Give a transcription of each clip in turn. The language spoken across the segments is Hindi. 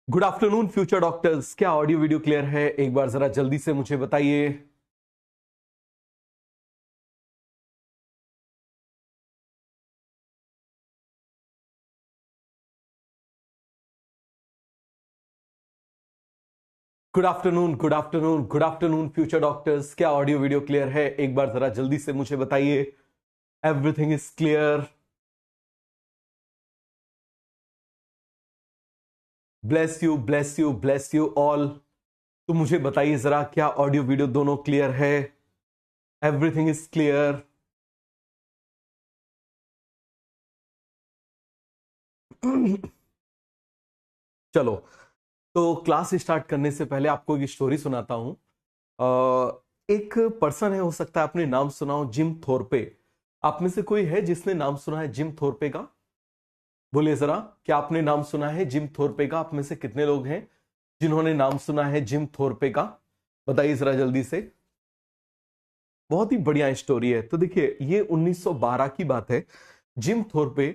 Good afternoon future doctors. क्या ऑडियो वीडियो क्लियर है? एक बार जरा जल्दी से मुझे बताइए। Good afternoon, good afternoon, good afternoon future doctors. क्या ऑडियो वीडियो क्लियर है? एक बार जरा जल्दी से मुझे बताइए। Everything is clear. Bless you, bless you, bless you all. तो मुझे बताइए जरा, क्या ऑडियो वीडियो दोनों क्लियर है? Everything is clear. चलो, तो क्लास स्टार्ट करने से पहले आपको एक स्टोरी सुनाता हूं। एक पर्सन है, हो सकता है आपने नाम सुना हो, जिम थोरपे। आप में से कोई है जिसने नाम सुना है जिम थोरपे का? बोलिए जरा, क्या आपने नाम सुना है जिम थोरपे का? आप में से कितने लोग हैं जिन्होंने नाम सुना है जिम थोरपे का? बताइए जरा जल्दी से। बहुत ही बढ़िया स्टोरी है। तो देखिए, ये 1912 की बात है। जिम थोरपे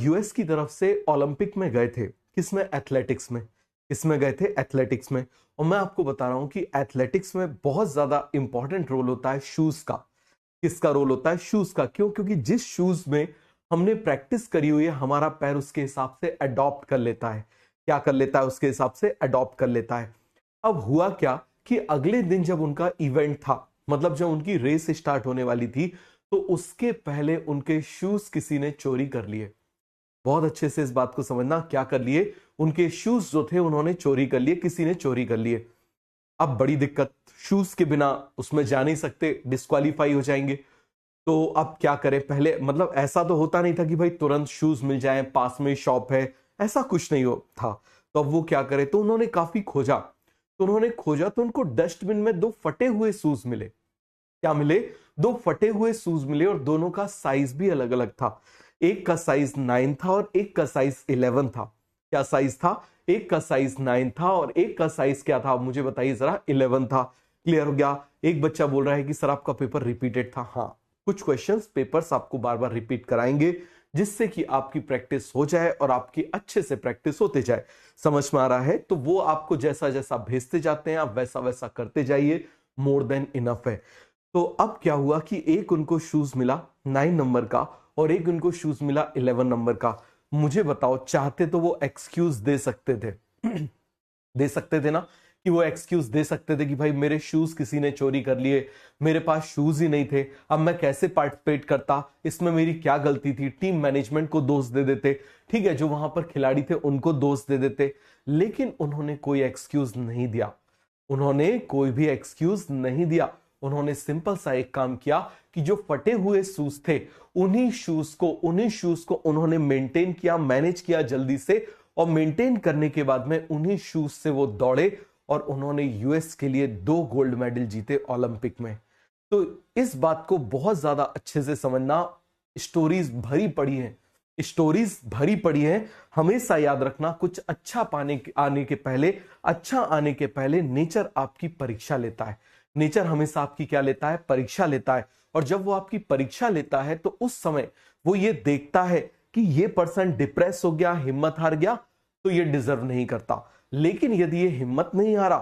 यूएस की तरफ से ओलंपिक में गए थे। किसमें? एथलेटिक्स में। किसमें गए थे? एथलेटिक्स में। और मैं आपको बता रहा हूं कि एथलेटिक्स में बहुत ज्यादा इंपॉर्टेंट रोल होता है शूज का। किसका रोल होता है? शूज का। क्यों? क्योंकि जिस शूज में हमने प्रैक्टिस करी हुई है, हमारा पैर उसके हिसाब से अडॉप्ट कर लेता है। क्या कर लेता है? उसके हिसाब से अडॉप्ट कर लेता है। अब हुआ क्या कि अगले दिन जब उनका इवेंट था, मतलब जब उनकी रेस स्टार्ट होने वाली थी, तो उसके पहले उनके शूज किसी ने चोरी कर लिए। बहुत अच्छे से इस बात को समझना। क्या कर लिए? उनके शूज जो थे उन्होंने चोरी कर लिए, किसी ने चोरी कर लिए। अब बड़ी दिक्कत, शूज के बिना उसमें जा नहीं सकते, डिस्क्वालीफाई हो जाएंगे। तो अब क्या करें? पहले मतलब ऐसा तो होता नहीं था कि भाई तुरंत शूज मिल जाए, पास में शॉप है, ऐसा कुछ नहीं हो था। तो अब वो क्या करे? तो उन्होंने काफी खोजा। तो उनको डस्टबिन में दो फटे हुए शूज मिले। क्या मिले? दो फटे हुए शूज मिले, और दोनों का साइज भी अलग अलग था। एक का साइज 9 था और एक का साइज 11 था। क्या साइज था? एक का साइज 9 था और एक का साइज क्या था? मुझे बताइए जरा। 11 था। क्लियर हो गया? एक बच्चा बोल रहा है कि सर आपका पेपर रिपीटेड था। हाँ, कुछ क्वेश्चंस पेपर्स आपको बार बार रिपीट कराएंगे, जिससे कि आपकी प्रैक्टिस हो जाए और आपकी अच्छे से प्रैक्टिस होते जाए। समझ में आ रहा है? तो वो आपको जैसा जैसा भेजते जाते हैं, आप वैसा वैसा करते जाइए। मोर देन इनफ है। तो अब क्या हुआ कि एक उनको शूज मिला 9 नंबर का और एक उनको शूज मिला 11 नंबर का। मुझे बताओ, चाहते तो वो एक्सक्यूज दे सकते थे। दे सकते थे ना, कि वो एक्सक्यूज दे सकते थे कि भाई मेरे शूज किसी ने चोरी कर लिए, मेरे पास शूज ही नहीं थे, अब मैं कैसे पार्टिसिपेट करता, इसमें मेरी क्या गलती थी। टीम मैनेजमेंट को दोष दे देते, ठीक है, जो वहां पर खिलाड़ी थे उनको दोष दे देते। लेकिन उन्होंने कोई एक्सक्यूज नहीं दिया। उन्होंने कोई भी एक्सक्यूज नहीं दिया। उन्होंने सिंपल सा एक काम किया कि जो फटे हुए शूज थे, उन्हीं शूज को उन्होंने मेंटेन किया, मैनेज किया जल्दी से। और मेंटेन करने के बाद में उन्हीं शूज से वो दौड़े और उन्होंने यूएस के लिए 2 गोल्ड मेडल जीते ओलंपिक में। तो इस बात को बहुत ज्यादा अच्छे से समझना। स्टोरीज भरी पड़ी हैं, स्टोरीज भरी पड़ी हैं। हमेशा याद रखना, कुछ अच्छा आने के पहले नेचर आपकी परीक्षा लेता है। नेचर हमेशा आपकी क्या लेता है? परीक्षा लेता है। और जब वो आपकी परीक्षा लेता है तो उस समय वो ये देखता है कि ये पर्सन डिप्रेस हो गया, हिम्मत हार गया, तो ये डिजर्व नहीं करता। लेकिन यदि ये हिम्मत नहीं हारा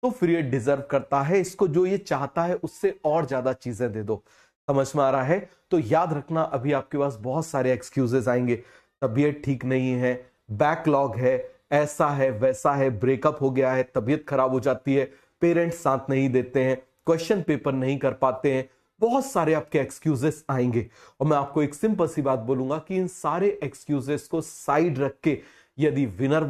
तो फिर ये डिजर्व करता है। इसको जो ये चाहता है उससे और ज्यादा चीजें दे दो। समझ में आ रहा है? तो याद रखना, अभी आपके पास बहुत सारे एक्सक्यूजेस आएंगे। तबीयत ठीक नहीं है, बैकलॉग है, ऐसा है, वैसा है, ब्रेकअप हो गया है, तबीयत खराब हो जाती है, पेरेंट्स साथ नहीं देते हैं, क्वेश्चन पेपर नहीं कर पाते हैं, बहुत सारे आपके एक्सक्यूजेस आएंगे। और मैं आपको एक सिंपल सी बात बोलूंगा कि इन सारे एक्सक्यूजेस को साइड रख के यदि विनर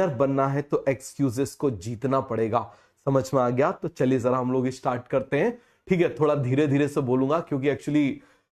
बनना है तो एक्सक्यूजेस को जीतना पड़ेगा। समझ में आ गया? तो चलिए जरा हम लोग स्टार्ट करते हैं। ठीक है, थोड़ा धीरे धीरे से बोलूंगा क्योंकि एक्चुअली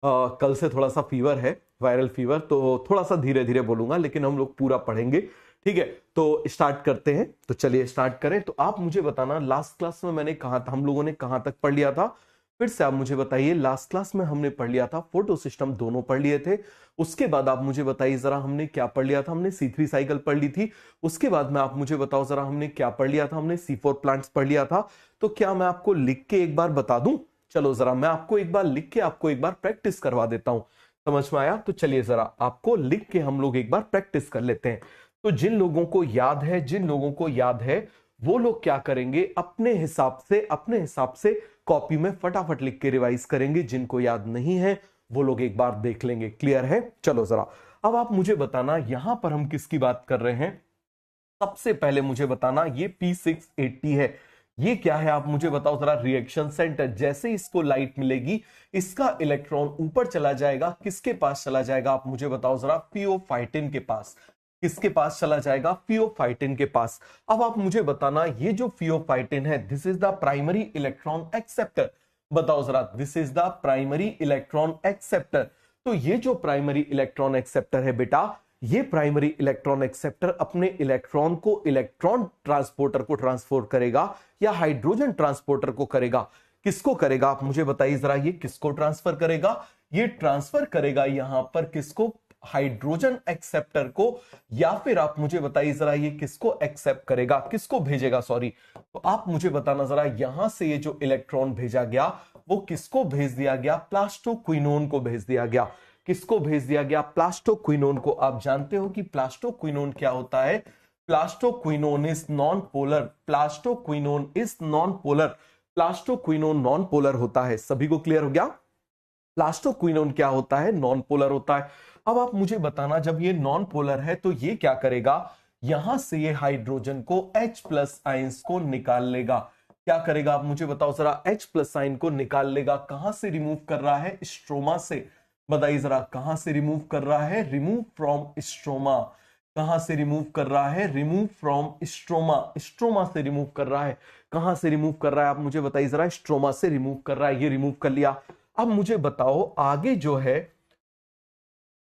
कल से थोड़ा सा फीवर है, वायरल फीवर, तो थोड़ा सा धीरे धीरे बोलूंगा, लेकिन हम लोग पूरा पढ़ेंगे। ठीक है, तो स्टार्ट करते हैं। तो चलिए स्टार्ट करें। तो आप मुझे बताना, लास्ट क्लास में मैंने कहा था, हम लोगों ने कहां तक पढ़ लिया था? फिर से आप मुझे बताइए। लास्ट क्लास में हमने पढ़ लिया था, फोटो सिस्टम दोनों पढ़ लिए थे। उसके बाद आप मुझे बताइए जरा, हमने क्या पढ़ लिया था? हमने C3 साइकिल पढ़ ली थी। उसके बाद में आप मुझे बताओ जरा, हमने क्या पढ़ लिया था? हमने C4 प्लांट्स पढ़ लिया था। तो क्या मैं आपको लिख के एक बार बता दूं? चलो जरा मैं आपको एक बार लिख के आपको एक बार प्रैक्टिस करवा देता हूं। समझ में आया? तो चलिए जरा आपको लिख के हम लोग एक बार प्रैक्टिस कर लेते हैं। तो जिन लोगों को याद है वो लोग क्या करेंगे, अपने हिसाब से कॉपी में फटाफट लिख के रिवाइज करेंगे। जिनको याद नहीं है वो लोग एक बार देख लेंगे। क्लियर है? चलो जरा अब आप मुझे बताना यहां पर हम किसकी बात कर रहे हैं। सबसे पहले मुझे बताना ये P680 है, ये क्या है आप मुझे बताओ जरा। रिएक्शन सेंटर, जैसे इसको लाइट मिलेगी इसका इलेक्ट्रॉन ऊपर चला जाएगा, किसके पास चला जाएगा आप मुझे बताओ जरा। फियोफाइटिन के पास। किसके पास चला जाएगा? फियोफाइटिन के पास। अब आप मुझे बताना ये जो फियोफाइटिन है, this is the primary electron acceptor. बताओ जरा, this is the primary electron acceptor. तो ये जो प्राइमरी इलेक्ट्रॉन एक्सेप्टर है बेटा, ये प्राइमरी इलेक्ट्रॉन एक्सेप्टर अपने इलेक्ट्रॉन को इलेक्ट्रॉन ट्रांसपोर्टर को ट्रांसफर करेगा या हाइड्रोजन ट्रांसपोर्टर को करेगा। किसको करेगा आप मुझे बताइए जरा, ये किसको ट्रांसफर करेगा? ये ट्रांसफर करेगा यहां पर किसको? हाइड्रोजन एक्सेप्टर को। या फिर आप मुझे बताइए जरा ये किसको एक्सेप्ट करेगा, किसको भेजेगा, सॉरी। तो आप मुझे बताना जरा, यहां से ये जो इलेक्ट्रॉन भेजा गया वो किसको भेज दिया गया? प्लास्टोक्विनोन को भेज दिया गया। किसको भेज दिया गया? प्लास्टोक्विनोन को। आप जानते हो कि प्लास्टोक्विनोन क्या होता है? Plastoquinone is non polar. Plastoquinone is non polar. Plastoquinone non polar होता है। सभी को क्लियर हो गया? प्लास्टोक्विनोन क्या होता है? नॉन पोलर होता है। अब आप मुझे बताना, जब ये नॉन पोलर है तो ये क्या करेगा? यहां से ये हाइड्रोजन को H+ आयंस को निकाल लेगा। क्या करेगा आप मुझे बताओ जरा? H+ आयन को निकाल लेगा। कहां से रिमूव कर रहा है? स्ट्रोमा से। बताइए जरा, कहां से रिमूव कर रहा है? Remove from stroma. कहां से रिमूव कर रहा है? Remove from stroma. स्ट्रोमा से रिमूव कर रहा है। कहां से रिमूव कर रहा है आप मुझे बताइए जरा? स्ट्रोमा से रिमूव कर रहा है। ये रिमूव कर लिया। अब मुझे बताओ आगे जो है,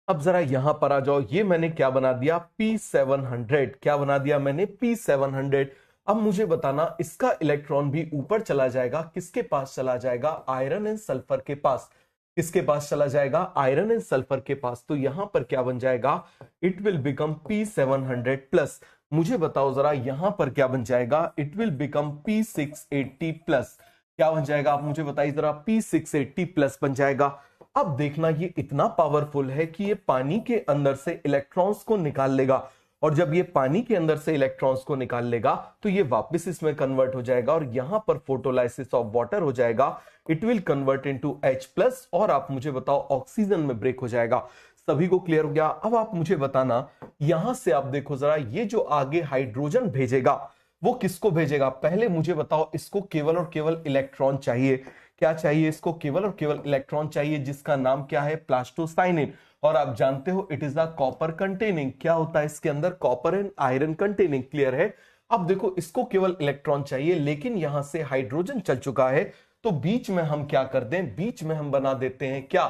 अब जरा यहां पर आ जाओ। ये मैंने क्या बना दिया? P700। क्या बना दिया मैंने? P700। अब मुझे बताना इसका इलेक्ट्रॉन भी ऊपर चला जाएगा। किसके पास चला जाएगा? आयरन एंड सल्फर के पास। किसके पास चला जाएगा? आयरन एंड सल्फर के पास। तो यहां पर क्या बन जाएगा? It will become P700+। मुझे बताओ जरा यहां पर क्या बन जाएगा? It will become P680+। क्या बन जाएगा आप मुझे बताइए जरा? P680+ बन जाएगा। अब देखना ये इतना पावरफुल है कि ये पानी के अंदर से इलेक्ट्रॉन्स को निकाल लेगा, और जब ये पानी के अंदर से इलेक्ट्रॉन्स को निकाल लेगा तो ये वापस इसमें कन्वर्ट हो जाएगा और यहां पर फोटोलाइसिस ऑफ वाटर हो जाएगा। It will convert into H+ और आप मुझे बताओ ऑक्सीजन में ब्रेक हो जाएगा। सभी को क्लियर हो गया? अब आप मुझे बताना, यहां से आप देखो जरा, ये जो आगे हाइड्रोजन भेजेगा वो किसको भेजेगा? पहले मुझे बताओ, इसको केवल और केवल इलेक्ट्रॉन चाहिए। क्या चाहिए? इसको केवल और केवल इलेक्ट्रॉन चाहिए, जिसका नाम क्या है? प्लास्टोसाइनिन। और आप जानते हो it is the copper containing. क्या होता है इसके अंदर? Copper and iron containing. Clear है? अब देखो इसको केवल इलेक्ट्रॉन चाहिए, लेकिन यहां से हाइड्रोजन चल चुका है, तो बीच में हम क्या कर दें? बीच में हम बना देते हैं क्या?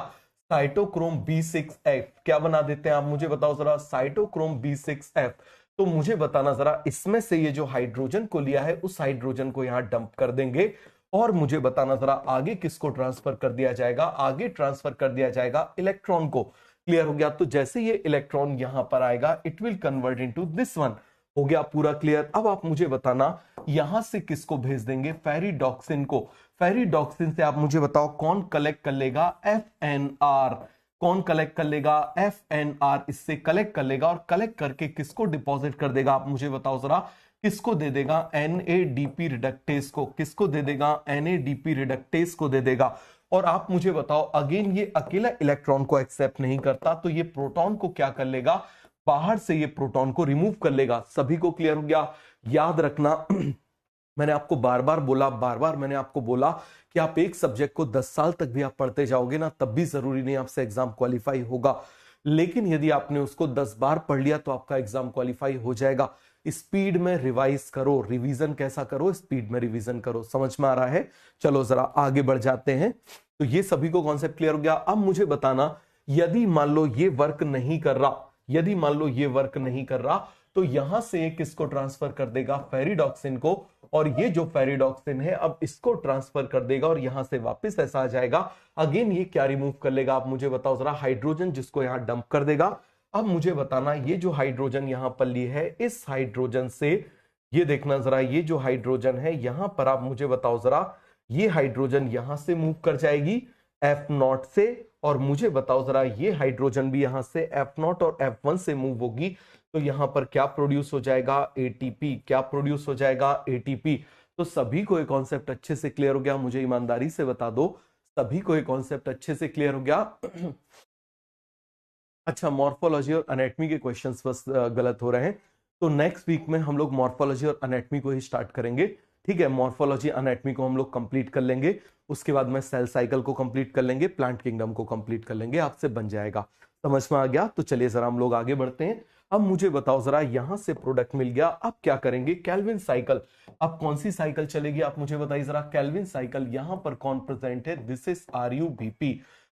Cytochrome B6F। क्या बना देते हैं आप मुझे बताओ जरा? Cytochrome B6F। तो मुझे बताना जरा, इसमें से ये जो हाइड्रोजन को लिया है उस हाइड्रोजन को यहां डंप कर देंगे, और मुझे बताना जरा आगे किसको ट्रांसफर कर दिया जाएगा? आगे ट्रांसफर कर दिया जाएगा इलेक्ट्रॉन को। क्लियर हो गया? तो जैसे ये इलेक्ट्रॉन यहां पर आएगा, it will convert into this one. हो गया पूरा क्लियर? अब आप मुझे बताना यहां से किसको भेज देंगे? फेरिडॉक्सिन को। फेरिडॉक्सिन से आप मुझे बताओ कौन कलेक्ट कर लेगा? FNR। कौन कलेक्ट कर लेगा? FNR इससे कलेक्ट कर लेगा, और कलेक्ट करके किसको डिपॉजिट कर देगा आप मुझे बताओ जरा? किसको दे देगा? NADP रिडक्टेस को। किसको दे देगा? NADP रिडक्टेस को दे देगा। और आप मुझे बताओ, अगेन ये अकेला इलेक्ट्रॉन को एक्सेप्ट नहीं करता, तो ये प्रोटॉन को क्या कर लेगा? बाहर से ये प्रोटॉन को रिमूव कर लेगा। सभी को क्लियर हो गया? याद रखना मैंने आपको बार बार मैंने आपको बोला कि आप एक सब्जेक्ट को 10 साल तक भी आप पढ़ते जाओगे ना, तब भी जरूरी नहीं आपसे एग्जाम क्वालिफाई होगा, लेकिन यदि आपने उसको 10 बार पढ़ लिया तो आपका एग्जाम क्वालिफाई हो जाएगा। स्पीड में रिवाइज करो, रिवीजन कैसा करो? स्पीड में रिवीजन करो। समझ में आ रहा है? चलो जरा आगे बढ़ जाते हैं। तो ये सभी को कॉन्सेप्ट क्लियर हो गया? अब मुझे बताना, यदि मान लो ये वर्क नहीं कर रहा, यदि मान लो ये वर्क नहीं कर रहा, तो यहां से किसको ट्रांसफर कर देगा? फेरिडॉक्सिन को। और ये जो फेरिडॉक्सिन है अब इसको ट्रांसफर कर देगा, और यहां से वापस ऐसा आ जाएगा। अगेन ये क्या रिमूव कर लेगा आप मुझे बताओ जरा? हाइड्रोजन, जिसको यहां डंप कर देगा। अब मुझे बताना, ये जो हाइड्रोजन यहां पर ली है, इस हाइड्रोजन से ये देखना जरा, ये जो हाइड्रोजन है यहां पर आप मुझे बताओ जरा, ये हाइड्रोजन यहां से मूव कर जाएगी F0 से, और मुझे बताओ जरा ये हाइड्रोजन भी यहां से F0 और F1 से मूव होगी। तो यहां पर क्या प्रोड्यूस हो जाएगा, एटीपी। क्या प्रोड्यूस हो जाएगा, एटीपी। तो सभी को ये कॉन्सेप्ट अच्छे से क्लियर हो गया, मुझे ईमानदारी से बता दो, सभी को ये कॉन्सेप्ट अच्छे से क्लियर हो गया। अच्छा, मॉर्फोलॉजी और एनाटॉमी के क्वेश्चंस बस गलत हो रहे हैं, तो नेक्स्ट वीक में हम लोग मॉर्फोलॉजी और एनाटॉमी को ही स्टार्ट करेंगे। ठीक है, मॉर्फोलॉजी एनाटॉमी को हम लोग कंप्लीट कर लेंगे, उसके बाद में सेल साइकिल को कंप्लीट कर लेंगे, प्लांट किंगडम को कंप्लीट कर लेंगे, आपसे बन जाएगा। समझ में आ गया? तो चलिए जरा हम लोग आगे बढ़ते हैं। अब मुझे बताओ जरा, यहां से प्रोडक्ट मिल गया, अब क्या करेंगे, केल्विन साइकिल। अब कौन सी साइकिल चलेगी, आप मुझे बताइए जरा। केल्विन साइकिल यहां पर कौन प्रेजेंट है, दिस इज RuBp।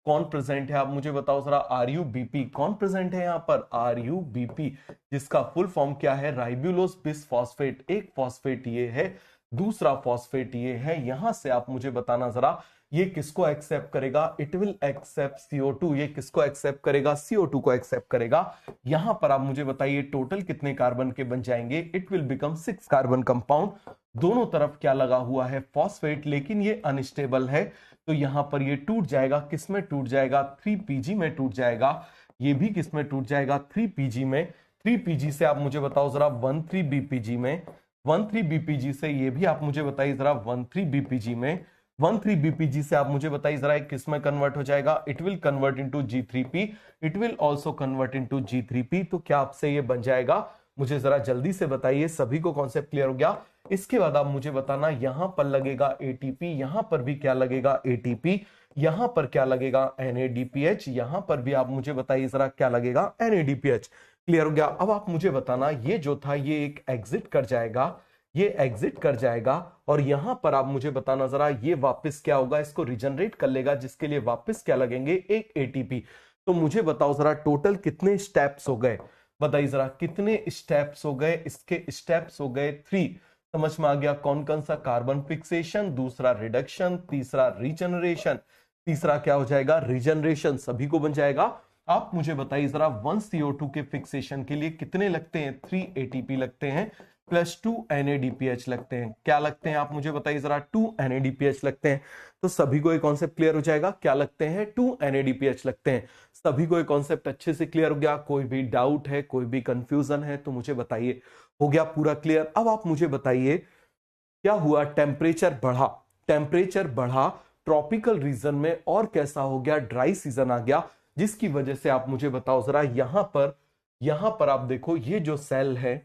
कौन प्रेजेंट है, आप मुझे बताओ जरा। RuBp कौन प्रेजेंट है यहाँ पर, RuBp, जिसका फुल फॉर्म क्या है, राइबुलोस बिस फॉस्फेट। एक फॉस्फेट ये है, दूसरा फॉस्फेट ये है। यहां से आप मुझे बताना जरा, ये किसको एक्सेप्ट करेगा, इट विल एक्सेप्ट CO2। ये किसको एक्सेप्ट करेगा, CO2 को एक्सेप्ट करेगा। यहां पर आप मुझे बताइए टोटल कितने कार्बन के बन जाएंगे, it will become 6 carbon compound. दोनों तरफ क्या लगा हुआ है, फॉस्फेट, लेकिन ये अनस्टेबल है, तो यहां पर ये टूट जाएगा। किसमें टूट जाएगा, 3Pg में टूट जाएगा। ये भी किसमें टूट जाएगा, 3Pg में। 3Pg से आप मुझे बताओ जरा 13BPg में। 13BPg से ये भी आप मुझे बताइए जरा 13BPg में। 13BPg से आप मुझे बताइए जरा किस में कन्वर्ट हो जाएगा, it will convert into G3P। It will also convert into G3P। तो क्या आपसे ये बन जाएगा, मुझे जरा जल्दी से बताइए। सभी को कॉन्सेप्ट क्लियर हो गया? इसके बाद आप मुझे बताना, यहां पर लगेगा ATP, यहां पर भी क्या लगेगा, ATP। यहां पर क्या लगेगा, NADPH। यहां पर भी आप मुझे बताइए जरा क्या लगेगा, NADPH। क्लियर हो गया? अब आप मुझे बताना, ये जो था ये एक एग्जिट कर जाएगा, ये एग्जिट कर जाएगा, और यहां पर आप मुझे बताना जरा, ये वापस क्या होगा, इसको रिजनरेट कर लेगा, जिसके लिए वापस क्या लगेंगे, एक ATP। तो मुझे बताओ जरा टोटल कितने स्टेप्स हो गए, बताइए जरा कितने स्टेप्स हो गए। इसके स्टेप्स हो गए 3। समझ में आ गया? कौन कौन सा, कार्बन फिक्सेशन, दूसरा रिडक्शन, तीसरा रीजनरेशन। तीसरा क्या हो जाएगा, रीजनरेशन। सभी को बन जाएगा। आप मुझे बताइए जरा 1 CO2 के फिक्सेशन के लिए कितने लगते हैं, 3 ATP लगते हैं, प्लस 2 NADPH लगते हैं। क्या लगते हैं, आप मुझे बताइए जरा, 2 NADPH लगते हैं। तो सभी को ये कॉन्सेप्ट क्लियर हो जाएगा, क्या लगते हैं, 2 NADPH लगते हैं। सभी को ये कॉन्सेप्ट अच्छे से क्लियर हो गया? कोई भी डाउट है, कोई भी कंफ्यूजन है तो मुझे बताइए। हो गया पूरा क्लियर? अब आप मुझे बताइए क्या हुआ, टेम्परेचर बढ़ा, टेम्परेचर बढ़ा ट्रॉपिकल रीजन में, और कैसा हो गया, ड्राई सीजन आ गया, जिसकी वजह से आप मुझे बताओ जरा, यहां पर आप देखो, ये जो सेल है,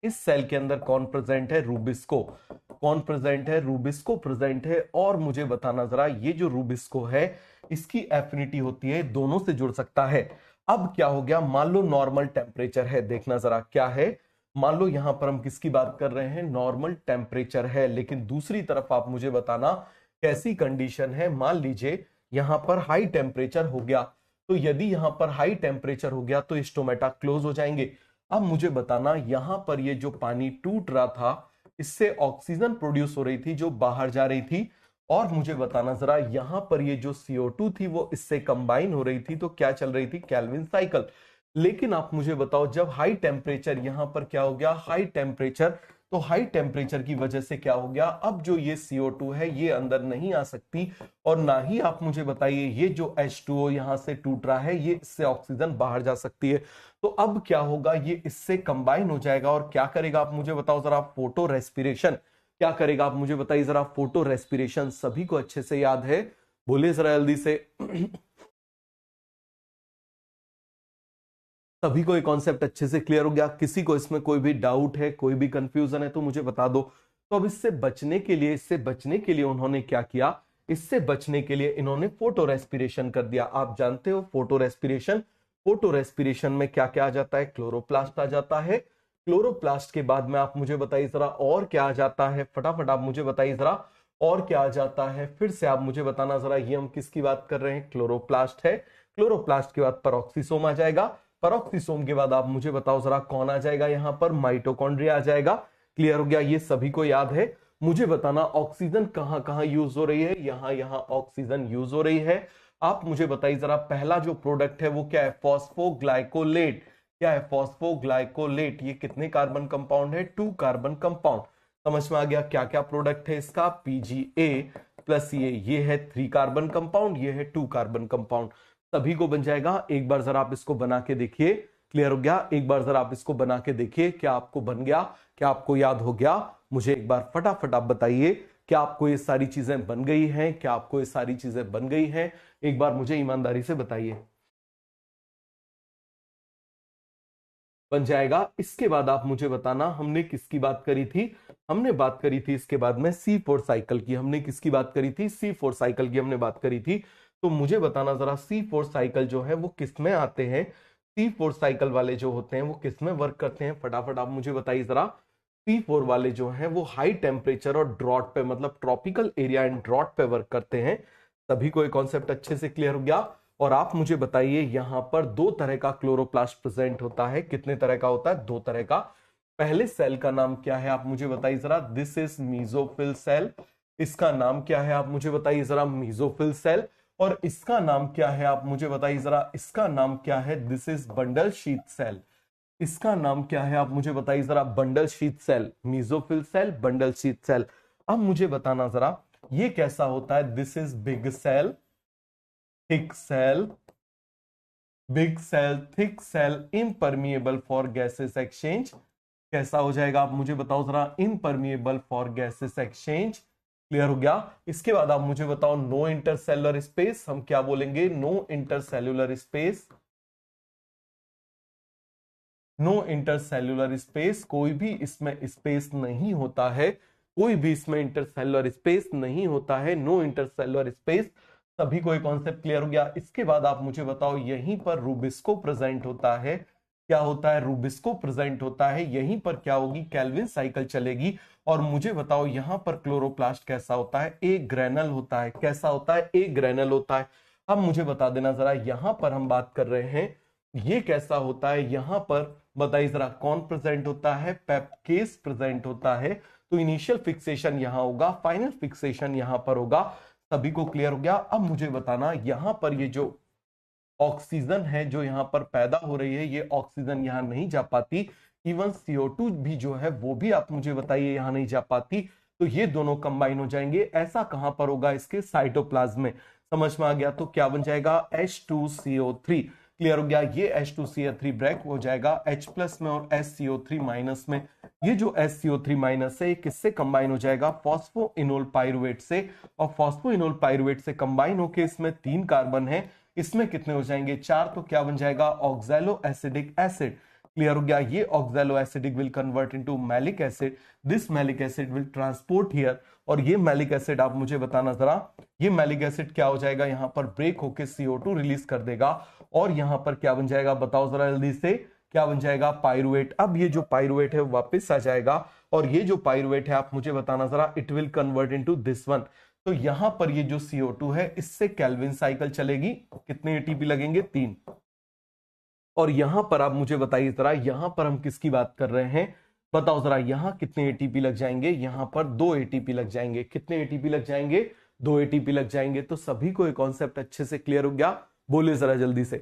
इस सेल के अंदर कौन प्रेजेंट है, रूबिस्को। कौन प्रेजेंट है, रूबिस्को प्रेजेंट है। और मुझे बताना जरा, ये जो रूबिस्को है, इसकी एफिनिटी होती है, दोनों से जुड़ सकता है। अब क्या हो गया, मान लो नॉर्मल टेम्परेचर है, देखना जरा क्या है, मान लो यहां पर हम किसकी बात कर रहे हैं, नॉर्मल टेम्परेचर है, लेकिन दूसरी तरफ आप मुझे बताना कैसी कंडीशन है। मान लीजिए यहां पर हाई टेम्परेचर हो गया, तो यदि यहां पर हाई टेम्परेचर हो गया तो स्टोमेटा क्लोज हो जाएंगे। अब मुझे बताना, यहां पर ये जो पानी टूट रहा था, इससे ऑक्सीजन प्रोड्यूस हो रही थी जो बाहर जा रही थी, और मुझे बताना जरा, यहां पर ये जो CO2 थी वो इससे कंबाइन हो रही थी, तो क्या चल रही थी, केल्विन साइकिल। लेकिन आप मुझे बताओ, जब हाई टेम्परेचर, यहां पर क्या हो गया, हाई टेम्परेचर, तो हाई टेम्परेचर की वजह से क्या हो गया, अब जो ये CO2 है ये अंदर नहीं आ सकती, और ना ही आप मुझे बताइए ये जो H2O यहां से टूट रहा है, ये इससे ऑक्सीजन बाहर जा सकती है। तो अब क्या होगा, ये इससे कंबाइन हो जाएगा, और क्या करेगा, आप मुझे बताओ जरा, फोटो रेस्पिरेशन। क्या करेगा, आप मुझे बताइए जरा, फोटो रेस्पिरेशन। सभी को अच्छे से याद है, बोलिए जरा जल्दी से। सभी को ये कॉन्सेप्ट अच्छे से क्लियर हो गया? किसी को इसमें कोई भी डाउट है, कोई भी कंफ्यूजन है तो मुझे बता दो। तो अब इससे बचने के लिए उन्होंने क्या किया, इससे बचने के लिए इन्होंने फोटो रेस्पिरेशन कर दिया। आप जानते हो फोटो रेस्पिरेशन, फोटो रेस्पिरेशन में क्या क्या आ जाता है, क्लोरोप्लास्ट आ जाता है। क्लोरोप्लास्ट के बाद में आप मुझे बताइए जरा और क्या आ जाता है, फटाफट आप मुझे बताइए जरा और क्या आ जाता है। फिर से आप मुझे बताना जरा, ये हम किसकी बात कर रहे हैं, क्लोरोप्लास्ट है। क्लोरोप्लास्ट के बाद पेरोक्सिसोम आ जाएगा। पेरोक्सिसोम के बाद आप मुझे बताओ जरा कौन आ जाएगा, यहां पर माइटोकॉन्ड्रिया आ जाएगा। क्लियर हो गया? ये सभी को याद है? मुझे बताना ऑक्सीजन कहां कहां यूज हो रही है, यहां ऑक्सीजन यूज हो रही है। आप मुझे बताइए जरा, पहला जो प्रोडक्ट है वो क्या है, फॉस्फोग्लाइकोलेट। क्या है, फॉस्फोग्लाइकोलेट। ये कितने कार्बन कंपाउंड है, 2 कार्बन कंपाउंड। समझ में आ गया क्या क्या प्रोडक्ट है इसका, PGA प्लस ये है 3 कार्बन कंपाउंड, ये है 2 कार्बन कंपाउंड। सभी को बन जाएगा। एक बार जरा आप इसको बना के देखिए। क्लियर हो गया? एक बार जरा आप इसको बना के देखिए, क्या आपको बन गया, क्या आपको याद हो गया? मुझे एक बार फटाफट आप बताइए, क्या आपको ये सारी चीजें बन गई हैं? क्या आपको ये सारी चीजें बन गई हैं? एक बार मुझे ईमानदारी से बताइए। बन जाएगा। इसके बाद आप मुझे बताना, हमने किसकी बात करी थी? हमने बात करी थी इसके बाद में C4 साइकिल की। हमने किसकी बात करी थी? C4 साइकिल की हमने बात करी थी। तो मुझे बताना जरा, C4 साइकिल जो है वो किस में आते हैं? C4 साइकिल वाले जो होते हैं वो किस में वर्क करते हैं? फटाफट आप मुझे बताइए जरा। C4 वाले जो हैं वो हाई टेम्परेचर और ड्रॉट पे, मतलब ट्रॉपिकल एरिया एंड ड्रॉट पे वर्क करते हैं। सभी को ये कॉन्सेप्ट अच्छे से क्लियर हो गया? और आप मुझे बताइए, यहां पर दो तरह का क्लोरोप्लास्ट प्रेजेंट होता है। कितने तरह का होता है? दो तरह का। पहले सेल का नाम क्या है आप मुझे बताइए जरा। This is mesophyll cell. इसका नाम क्या है आप मुझे बताइए जरा? Mesophyll cell. और इसका नाम क्या है आप मुझे बताइए जरा? इसका नाम क्या है? This is bundle sheath cell. इसका नाम क्या है आप मुझे बताइए जरा? Bundle sheath cell. Mesophyll cell, bundle sheath cell. अब मुझे बताना जरा, ये कैसा होता है? This is big cell, thick cell, big cell, thick cell, impermeable for gases exchange. कैसा हो जाएगा आप मुझे बताओ जरा? Impermeable for gases exchange. Clear हो गया? इसके बाद आप मुझे बताओ, नो इंटरसेलुलर स्पेस। हम क्या बोलेंगे? No intercellular space. No intercellular space, कोई भी इसमें स्पेस नहीं होता है। कोई भी इसमें इंटरसेल्युलर स्पेस नहीं होता है। No intercellular space. सभी को एक कॉन्सेप्ट क्लियर हो गया? इसके बाद आप मुझे बताओ, यहीं पर रूबिस्को प्रेजेंट होता है। क्या होता है? रूबिस्को प्रेजेंट होता है। यहीं पर क्या होगी? केल्विन साइकिल चलेगी। और मुझे बताओ, यहां पर क्लोरोप्लास्ट कैसा होता है? एक ग्रेनल होता है। कैसा होता है? एक ग्रेनल होता है। अब मुझे बता देना जरा, यहां पर हम बात कर रहे हैं, ये कैसा होता है? यहां पर बताइए जरा, कौन प्रेजेंट होता है? पेप्केस प्रेजेंट होता है। तो इनिशियल फिक्सेशन यहां होगा, फाइनल फिक्सेशन यहां पर होगा। सभी को क्लियर हो गया? अब मुझे बताना, यहां पर ये जो ऑक्सीजन है जो यहां पर पैदा हो रही है, ये ऑक्सीजन यहां नहीं जा पाती। इवन CO2 भी जो है वो भी आप मुझे बताइए यहां नहीं जा पाती। तो ये दोनों कंबाइन हो जाएंगे। ऐसा कहां पर होगा? इसके साइटोप्लाज्म में। समझ में आ गया? तो क्या बन जाएगा? H2CO3। क्लियर हो गया? ये H2CO3 ब्रेक हो जाएगा H प्लस में और SCO3 माइनस में। ये जो SCO3 माइनस है, किससे कंबाइन हो जाएगा? फॉस्फोइनोल पाइरुवेट से। और फॉस्फोइनोल पाइरुवेट से कंबाइन होके इसमें 3 कार्बन है, इसमें कितने हो जाएंगे? 4। तो क्या बन जाएगा? Oxalo acidic acid. क्लियर हो गया? ये oxalo acidic will convert into malic acid. This malic acid will transport here. और ये मैलिक एसिड आप मुझे बताना जरा, ये मैलिक एसिड क्या हो जाएगा? यहां पर ब्रेक होके CO2 रिलीज कर देगा। और यहां पर क्या बन जाएगा? बताओ जरा जल्दी से, क्या बन जाएगा? पाइरुवेट। अब ये जो पाइरुवेट है वापस आ जाएगा। और ये जो पाइरुवेट है आप मुझे बताना जरा, it will convert into this one. तो यहां पर ये जो CO2 है, इससे केल्विन साइकिल चलेगी। कितने ATP लगेंगे? 3। और यहां पर आप मुझे बताइए जरा, यहां पर हम किसकी बात कर रहे हैं? बताओ जरा, यहां कितने ATP लग जाएंगे? यहां पर 2 ATP लग जाएंगे। कितने ATP लग जाएंगे? 2 ATP लग जाएंगे। तो सभी को ये कॉन्सेप्ट अच्छे से क्लियर हो गया? बोले जरा जल्दी से।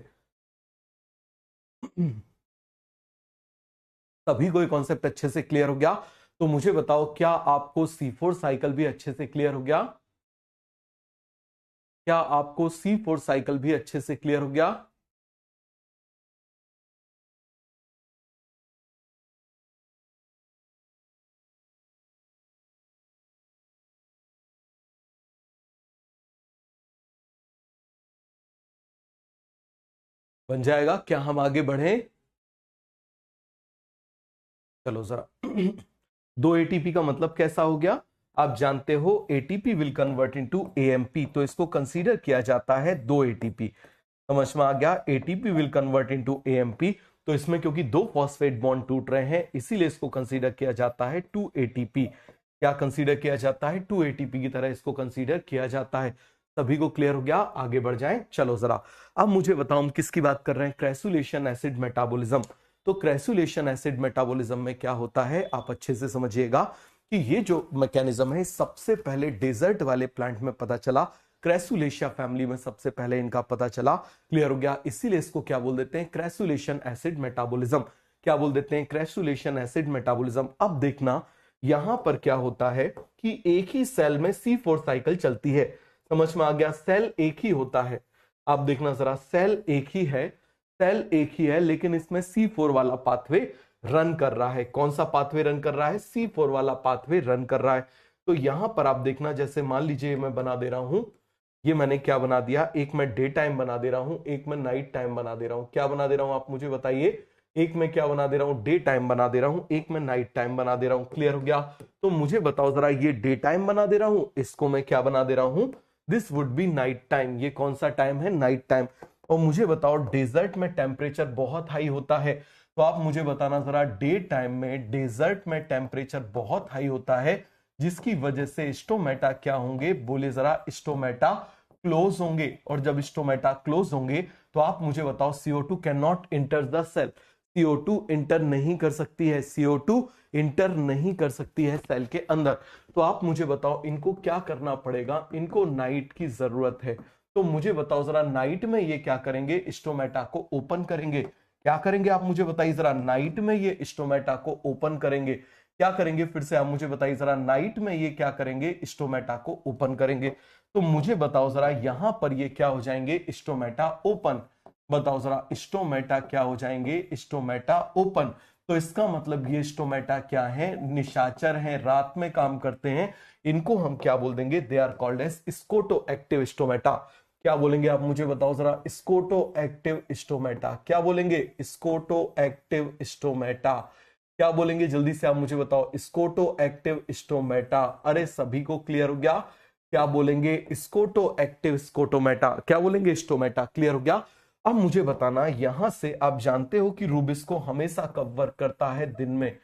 सभी को ये कॉन्सेप्ट अच्छे से क्लियर हो गया? तो मुझे बताओ, क्या आपको C4 साइकिल भी अच्छे से क्लियर हो गया? क्या आपको C4 साइकिल भी अच्छे से क्लियर हो गया? बन जाएगा? क्या हम आगे बढ़े? चलो जरा। 2 ATP का मतलब कैसा हो गया? आप जानते हो ATP will convert into AMP, तो इसको कंसीडर किया जाता है 2 ATP। समझ में आ गया? ATP will convert into AMP। तो इसमें क्योंकि 2 फॉस्फेट बॉन्ड टूट रहे हैं, इसीलिए इसको कंसीडर किया जाता है 2 ATP। क्या कंसीडर किया जाता है? 2 ATP की तरह इसको कंसीडर किया जाता है। सभी को क्लियर हो गया? आगे बढ़ जाएं। चलो जरा, अब मुझे बताओ हम किसकी बात कर रहे हैं? क्रेसुलेशन एसिड मेटाबॉलिज्म। तो क्रेसुलेशन एसिड मेटाबॉलिज्म में क्या होता है, आप अच्छे से समझिएगा कि ये जो मैकेनिज्म है, सबसे पहले डेजर्ट वाले प्लांट में पता चला। क्रेसुलेशिया फैमिली में सबसे पहले इनका पता चला। क्लियर हो गया? इसीलिए इसको क्या बोल देते हैं? क्रेसुलेशन एसिड मेटाबॉलिज्म। क्या बोल देते हैं? क्रेसुलेशन एसिड मेटाबॉलिज्म। अब देखना, यहां पर क्या होता है कि एक ही सेल में C4 साइकिल चलती है। समझ में आ गया? सेल एक ही होता है। आप देखना जरा, सेल एक ही है। सेल एक ही है, लेकिन इसमें C4 वाला पाथवे रन कर रहा है। कौन सा पाथवे रन कर रहा है? C4 वाला पाथवे रन कर रहा है। तो यहां पर आप देखना, जैसे मान लीजिए मैं बना दे रहा हूं, ये मैंने क्या बना दिया, एक मैं डे टाइम बना दे रहा हूं, एक मैं नाइट टाइम बना दे रहा हूं। क्या बना दे रहा हूं आप मुझे बताइए? एक मैं क्या बना दे रहा हूं? डे टाइम बना दे रहा हूं, एक मैं नाइट टाइम बना दे रहा हूं। क्लियर हो गया? तो मुझे बताओ जरा, ये डे टाइम बना दे रहा हूं, इसको मैं क्या बना दे रहा हूं? This would be night time. ये कौन सा टाइम है? Night time. और मुझे बताओ, डेजर्ट में टेम्परेचर बहुत हाई होता है, तो आप मुझे बताना जरा, डे टाइम में डेजर्ट में टेम्परेचर बहुत हाई होता है, जिसकी वजह से स्टोमेटा क्या होंगे? बोले जरा, स्टोमेटा क्लोज होंगे। और जब स्टोमेटा क्लोज होंगे तो आप मुझे बताओ, CO2 can not enter the cell. CO2 enter नहीं कर सकती है, CO2 इंटर नहीं कर सकती है सेल के अंदर। तो आप मुझे बताओ, इनको क्या करना पड़ेगा? इनको नाइट की जरूरत है। तो मुझे बताओ जरा, नाइट में ये क्या करेंगे? स्टोमेटा को ओपन करेंगे। क्या करेंगे आप मुझे बताइए जरा? नाइट में ये स्टोमेटा को ओपन करेंगे। क्या करेंगे? फिर से आप मुझे बताइए जरा, नाइट में ये क्या करेंगे? स्टोमेटा को ओपन करेंगे। तो मुझे बताओ जरा, यहां पर ये क्या हो जाएंगे? Stomata open. बताओ जरा, स्टोमेटा क्या हो जाएंगे? Stomata open. तो इसका मतलब ये स्टोमेटा क्या है? निशाचर हैं, रात में काम करते हैं। इनको हम क्या बोल देंगे? They are called as scotoactive stomata. क्या बोलेंगे आप मुझे बताओ जरा? Scotoactive stomata. क्या बोलेंगे? Scoto active stomata. क्या बोलेंगे? जल्दी से आप मुझे बताओ, स्कोटो एक्टिव स्टोमेटा। अरे सभी को क्लियर हो गया? क्या बोलेंगे? स्कोटो एक्टिव स्कोटोमेटा। क्या बोलेंगे? स्टोमेटा। क्लियर हो गया? अब मुझे बताना, यहां से आप जानते हो कि रूबिस्को हमेशा कब वर्क करता है? दिन में।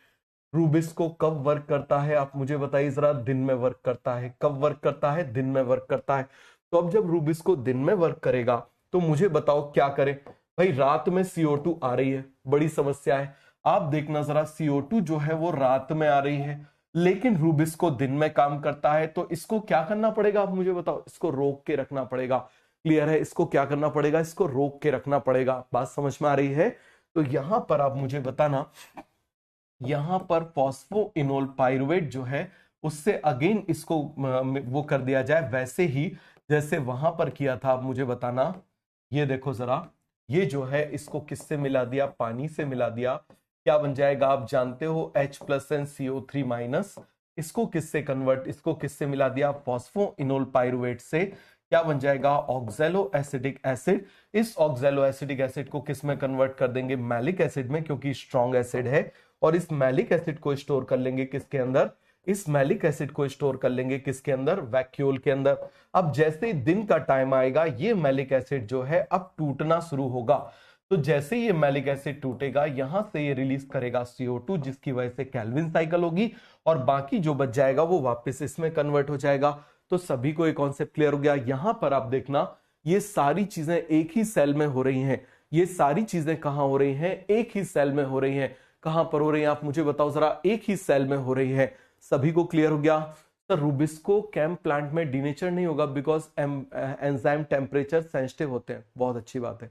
रूबिस्को कब वर्क करता है? आप मुझे बताइए जरा। दिन में वर्क करता है। कब वर्क करता है? दिन में वर्क करता है। तो अब जब रूबिस्को दिन में वर्क करेगा, तो मुझे बताओ क्या करे? भाई रात में CO2 आ रही है, बड़ी समस्या है। आप देखना जरा, CO2 जो है वो रात में आ रही है, लेकिन रूबिस्को दिन में काम करता है। तो इसको क्या करना पड़ेगा? आप मुझे बताओ। इसको रोक के रखना पड़ेगा। क्लियर है? इसको क्या करना पड़ेगा? इसको रोक के रखना पड़ेगा। बात समझ में आ रही है? तो यहां पर आप मुझे बताना, यहां पर फॉस्फोइनोल पाइरुवेट जो है, उससे अगेन इसको वो कर दिया जाए, वैसे ही जैसे वहां पर किया था। आप मुझे बताना, ये देखो जरा, ये जो है इसको किससे मिला दिया? पानी से मिला दिया। क्या बन जाएगा? आप जानते हो, H+N CO3-। इसको किससे कन्वर्ट, इसको किससे मिला दिया? फॉस्फोइनोल पाइरुवेट से। क्या बन जाएगा? Oxalo acidic acid. इस ऑक्सैलो एसिडिक एसिड को किस में कन्वर्ट कर देंगे? मैलिक एसिड में, क्योंकि स्ट्रॉन्ग एसिड है। और इस मैलिक एसिड को स्टोर कर लेंगे किसके अंदर? इस मैलिक एसिड को स्टोर कर लेंगे किसके अंदर? वैक्यूल के अंदर। अब जैसे ही दिन का टाइम आएगा, ये मैलिक एसिड जो है अब टूटना शुरू होगा। तो जैसे ये मैलिक एसिड टूटेगा, यहां से ये रिलीज करेगा CO2, जिसकी वजह से केल्विन साइकिल होगी, और बाकी जो बच जाएगा वो वापस इसमें कन्वर्ट हो जाएगा। तो सभी को एक कॉन्सेप्ट क्लियर हो गया? यहां पर आप देखना, ये सारी चीजें एक ही सेल में हो रही हैं। ये सारी चीजें कहां हो रही हैं? एक ही सेल में हो रही हैं। कहां पर हो रही है? आप मुझे बताओ जरा। एक ही सेल में हो रही है। सभी को क्लियर हो गया? सर रूबिस्को कैम प्लांट में डीनेचर नहीं होगा, बिकॉज एंजाइम टेम्परेचर सेंसिटिव होते हैं। बहुत अच्छी बात है।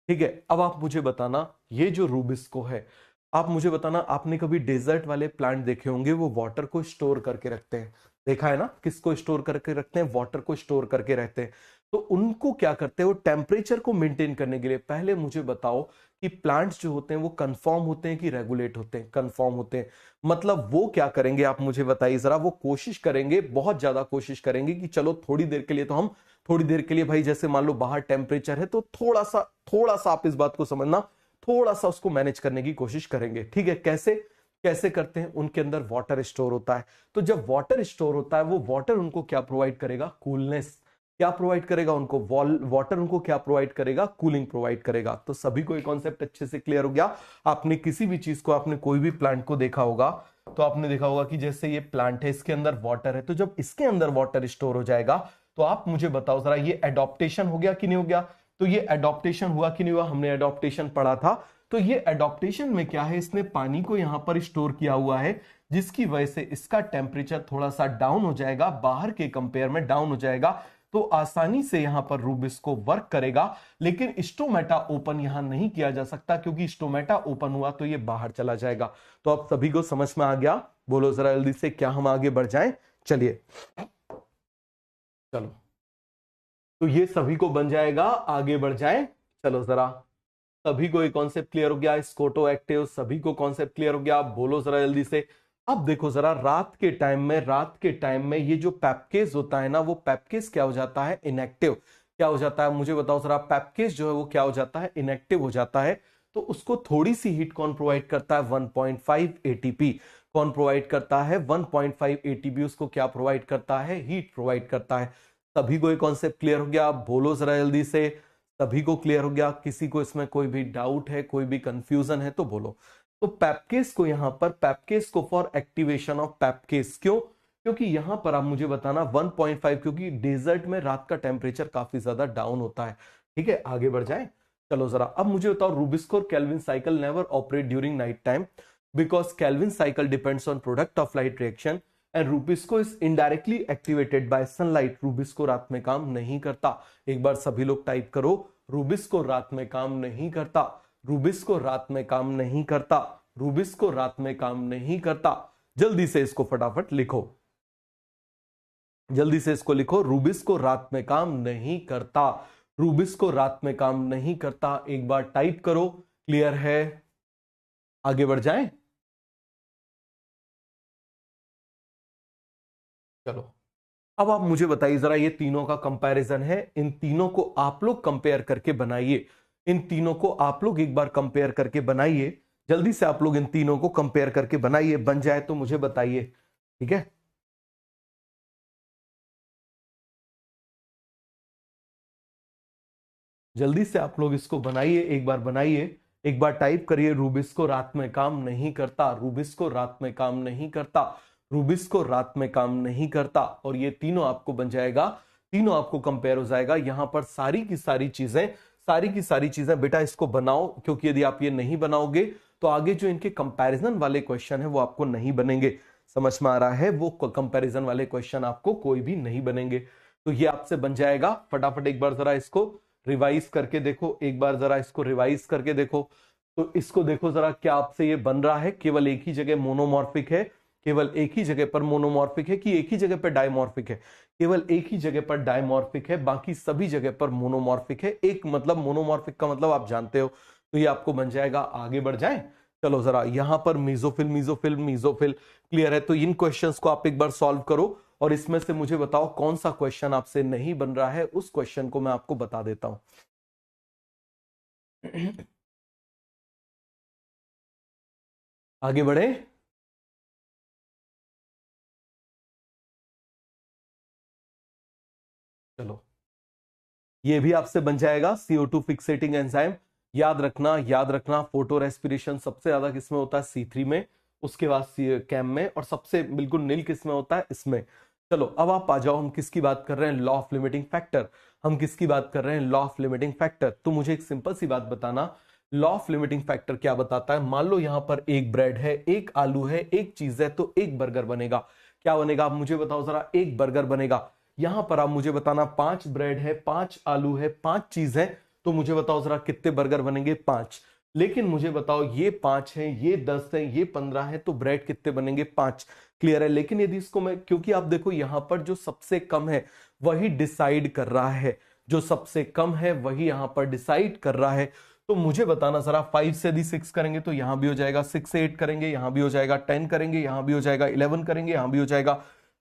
ठीक है, अब आप मुझे बताना, ये जो रूबिस्को है, आप मुझे बताना, आपने कभी डेजर्ट वाले प्लांट देखे होंगे, वो वाटर को स्टोर करके रखते हैं। देखा है ना? किसको स्टोर करके रखते हैं? वाटर को स्टोर करके रहते हैं। तो उनको क्या करते हैं? वो टेम्परेचर को मेंटेन करने के लिए, पहले मुझे बताओ कि प्लांट्स जो होते हैं वो कंफर्म होते हैं कि रेगुलेट होते हैं? कंफर्म होते हैं। मतलब वो क्या करेंगे? आप मुझे बताइए जरा। वो कोशिश करेंगे, बहुत ज्यादा कोशिश करेंगे कि चलो थोड़ी देर के लिए, तो हम थोड़ी देर के लिए, भाई जैसे मान लो बाहर टेम्परेचर है, तो थोड़ा सा आप इस बात को समझना, थोड़ा सा उसको मैनेज करने की कोशिश करेंगे। ठीक है? कैसे कैसे करते हैं? उनके अंदर वाटर स्टोर होता है। तो जब वाटर स्टोर होता है, वो वाटर उनको क्या प्रोवाइड करेगा? कूलनेस। क्या प्रोवाइड करेगा उनको? वाटर उनको क्या प्रोवाइड करेगा? कूलिंग प्रोवाइड करेगा। तो सभी को ये कॉन्सेप्ट अच्छे से क्लियर हो गया? आपने किसी भी चीज को, आपने कोई भी प्लांट को देखा होगा, तो आपने देखा होगा कि जैसे ये प्लांट है, इसके अंदर वाटर है, तो जब इसके अंदर वाटर स्टोर हो जाएगा, तो आप मुझे बताओ जरा, ये एडॉप्टेशन हो गया कि नहीं हो गया? तो ये एडॉप्टेशन हुआ कि नहीं हुआ? हमने एडॉप्टेशन पढ़ा था। तो ये एडॉप्टेशन में क्या है? इसने पानी को यहां पर स्टोर किया हुआ है, जिसकी वजह से इसका टेम्परेचर थोड़ा सा डाउन हो जाएगा, बाहर के कंपेयर में डाउन हो जाएगा। तो आसानी से यहां पर रूबिस्को वर्क करेगा। लेकिन स्टोमेटा ओपन यहां नहीं किया जा सकता, क्योंकि स्टोमेटा ओपन हुआ तो ये बाहर चला जाएगा। तो आप सभी को समझ में आ गया? बोलो जरा जल्दी से, क्या हम आगे बढ़ जाएं? चलिए, चलो। तो ये सभी को बन जाएगा, आगे बढ़ जाएं। चलो जरा, सभी को ये कॉन्सेप्ट क्लियर हो गया? स्कोटो एक्टिव, सभी को कॉन्सेप्ट क्लियर हो गया? आप बोलो जरा जल्दी से। अब देखो जरा, रात के टाइम में ये जो पैपकेज होता है ना, वो पैपकेज क्या हो जाता है? इनएक्टिव। क्या हो जाता है मुझे बताओ जरा? पैपकेज जो है वो क्या हो जाता है? इनएक्टिव हो जाता है। तो उसको थोड़ी सी हीट कौन प्रोवाइड करता है? 1.5 एटीपी। कौन प्रोवाइड करता है? 1.5 एटीपी उसको क्या प्रोवाइड करता है? हीट प्रोवाइड करता है। सभी को ये कॉन्सेप्ट क्लियर हो गया? बोलो जरा जल्दी से। सभी को क्लियर हो गया? किसी को इसमें कोई भी डाउट है, कोई भी कंफ्यूजन है तो बोलो। तो पैपकेज को यहां पर, पैपकेज को फॉर एक्टिवेशन ऑफ पैपकेज, क्यों? क्योंकि यहां पर आप मुझे बताना 1.5, क्योंकि डेजर्ट में रात का टेम्परेचर काफी ज्यादा डाउन होता है। ठीक है, आगे बढ़ जाए। चलो जरा, अब मुझे बताओ, रूबिस्को और Calvin cycle never operate during night time because Calvin cycle depends on product of light reaction and rubisco is indirectly activated by sunlight. Rubisco रात में काम नहीं करता। एक बार सभी लोग टाइप करो, रूबिस्को रात में काम नहीं करता। रूबिस्को रात में काम नहीं करता। रूबिस्को रात में काम नहीं करता। जल्दी से इसको फटाफट लिखो, जल्दी से इसको लिखो। रूबिस्को रात में काम नहीं करता। रूबिस्को रात में काम नहीं करता। एक बार टाइप करो। क्लियर है? आगे बढ़ जाएं। चलो, अब आप मुझे बताइए जरा, ये तीनों का कंपैरिजन है। इन तीनों को आप लोग कंपेयर करके बनाइए। इन तीनों को आप लोग एक बार कंपेयर करके बनाइए। जल्दी से आप लोग इन तीनों को कंपेयर करके बनाइए। बन जाए तो मुझे बताइए। ठीक है, जल्दी से आप लोग इसको बनाइए, एक बार बनाइए। एक बार टाइप करिए, रूबिस्को रात में काम नहीं करता। रूबिस्को रात में काम नहीं करता। रूबिस्को रात में काम नहीं करता। और ये तीनों आपको बन जाएगा, तीनों आपको कंपेयर हो जाएगा। यहां पर सारी की सारी चीजें, सारी की सारी चीजें बेटा इसको बनाओ, क्योंकि यदि आप ये नहीं बनाओगे तो आगे जो इनके कंपैरिजन वाले क्वेश्चन है वो आपको नहीं बनेंगे। समझ में आ रहा है? वो कंपैरिजन वाले क्वेश्चन आपको कोई भी नहीं बनेंगे। तो ये आपसे बन जाएगा। फटाफट एक बार जरा इसको रिवाइज करके देखो। एक बार जरा इसको रिवाइज करके देखो। तो इसको देखो जरा, क्या आपसे ये बन रहा है? केवल एक ही जगह मोनोमॉर्फिक है, केवल एक ही जगह पर मोनोमॉर्फिक है, कि एक ही जगह पर डायमॉर्फिक है? केवल एक ही जगह पर डायमॉर्फिक है, बाकी सभी जगह पर मोनोमॉर्फिक है। एक मतलब मोनोमॉर्फिक का मतलब आप जानते हो। तो ये आपको बन जाएगा। आगे बढ़ जाएं। चलो जरा, यहां पर मीजोफिल मीजोफिल मीजोफिल क्लियर है? तो इन क्वेश्चंस को आप एक बार सॉल्व करो और इसमें से मुझे बताओ कौन सा क्वेश्चन आपसे नहीं बन रहा है। उस क्वेश्चन को मैं आपको बता देता हूं। आगे बढ़े। चलो, ये भी आपसे बन जाएगा। CO2 फिक्सेटिंग enzyme. याद रखना, याद रखना, फोटो रेस्पिरेशन सबसे ज्यादा किसमें होता है? C3 में, उसके बाद कैम में, और सबसे बिल्कुल नील किसमें होता है? इसमें। चलो, अब आप आ जाओ। हम किसकी बात कर रहे हैं? Law of limiting factor. हम किसकी बात कर रहे हैं? Law of limiting factor. तो मुझे एक सिंपल सी बात बताना, लॉ ऑफ लिमिटिंग फैक्टर क्या बताता है? मान लो यहां पर एक ब्रेड है, एक आलू है, एक चीज है, तो एक बर्गर बनेगा। क्या बनेगा? आप मुझे बताओ जरा। एक बर्गर बनेगा। यहां पर आप मुझे बताना, 5 ब्रेड है, 5 आलू है, 5 चीज है, तो मुझे बताओ जरा कितने बर्गर बनेंगे? 5। लेकिन मुझे बताओ, ये 5 है, ये 10 है, ये 15 है, तो ब्रेड कितने बनेंगे? 5। क्लियर है? लेकिन यदि इसको मैं, क्योंकि आप देखो यहां पर जो सबसे कम है वही डिसाइड कर रहा है, जो सबसे कम है वही यहां पर डिसाइड कर रहा है। तो मुझे बताना जरा, 5 से यदि 6 करेंगे तो यहां भी हो जाएगा, 6 से 8 करेंगे यहां भी हो जाएगा, 10 करेंगे यहां भी हो जाएगा, 11 करेंगे यहां भी हो जाएगा,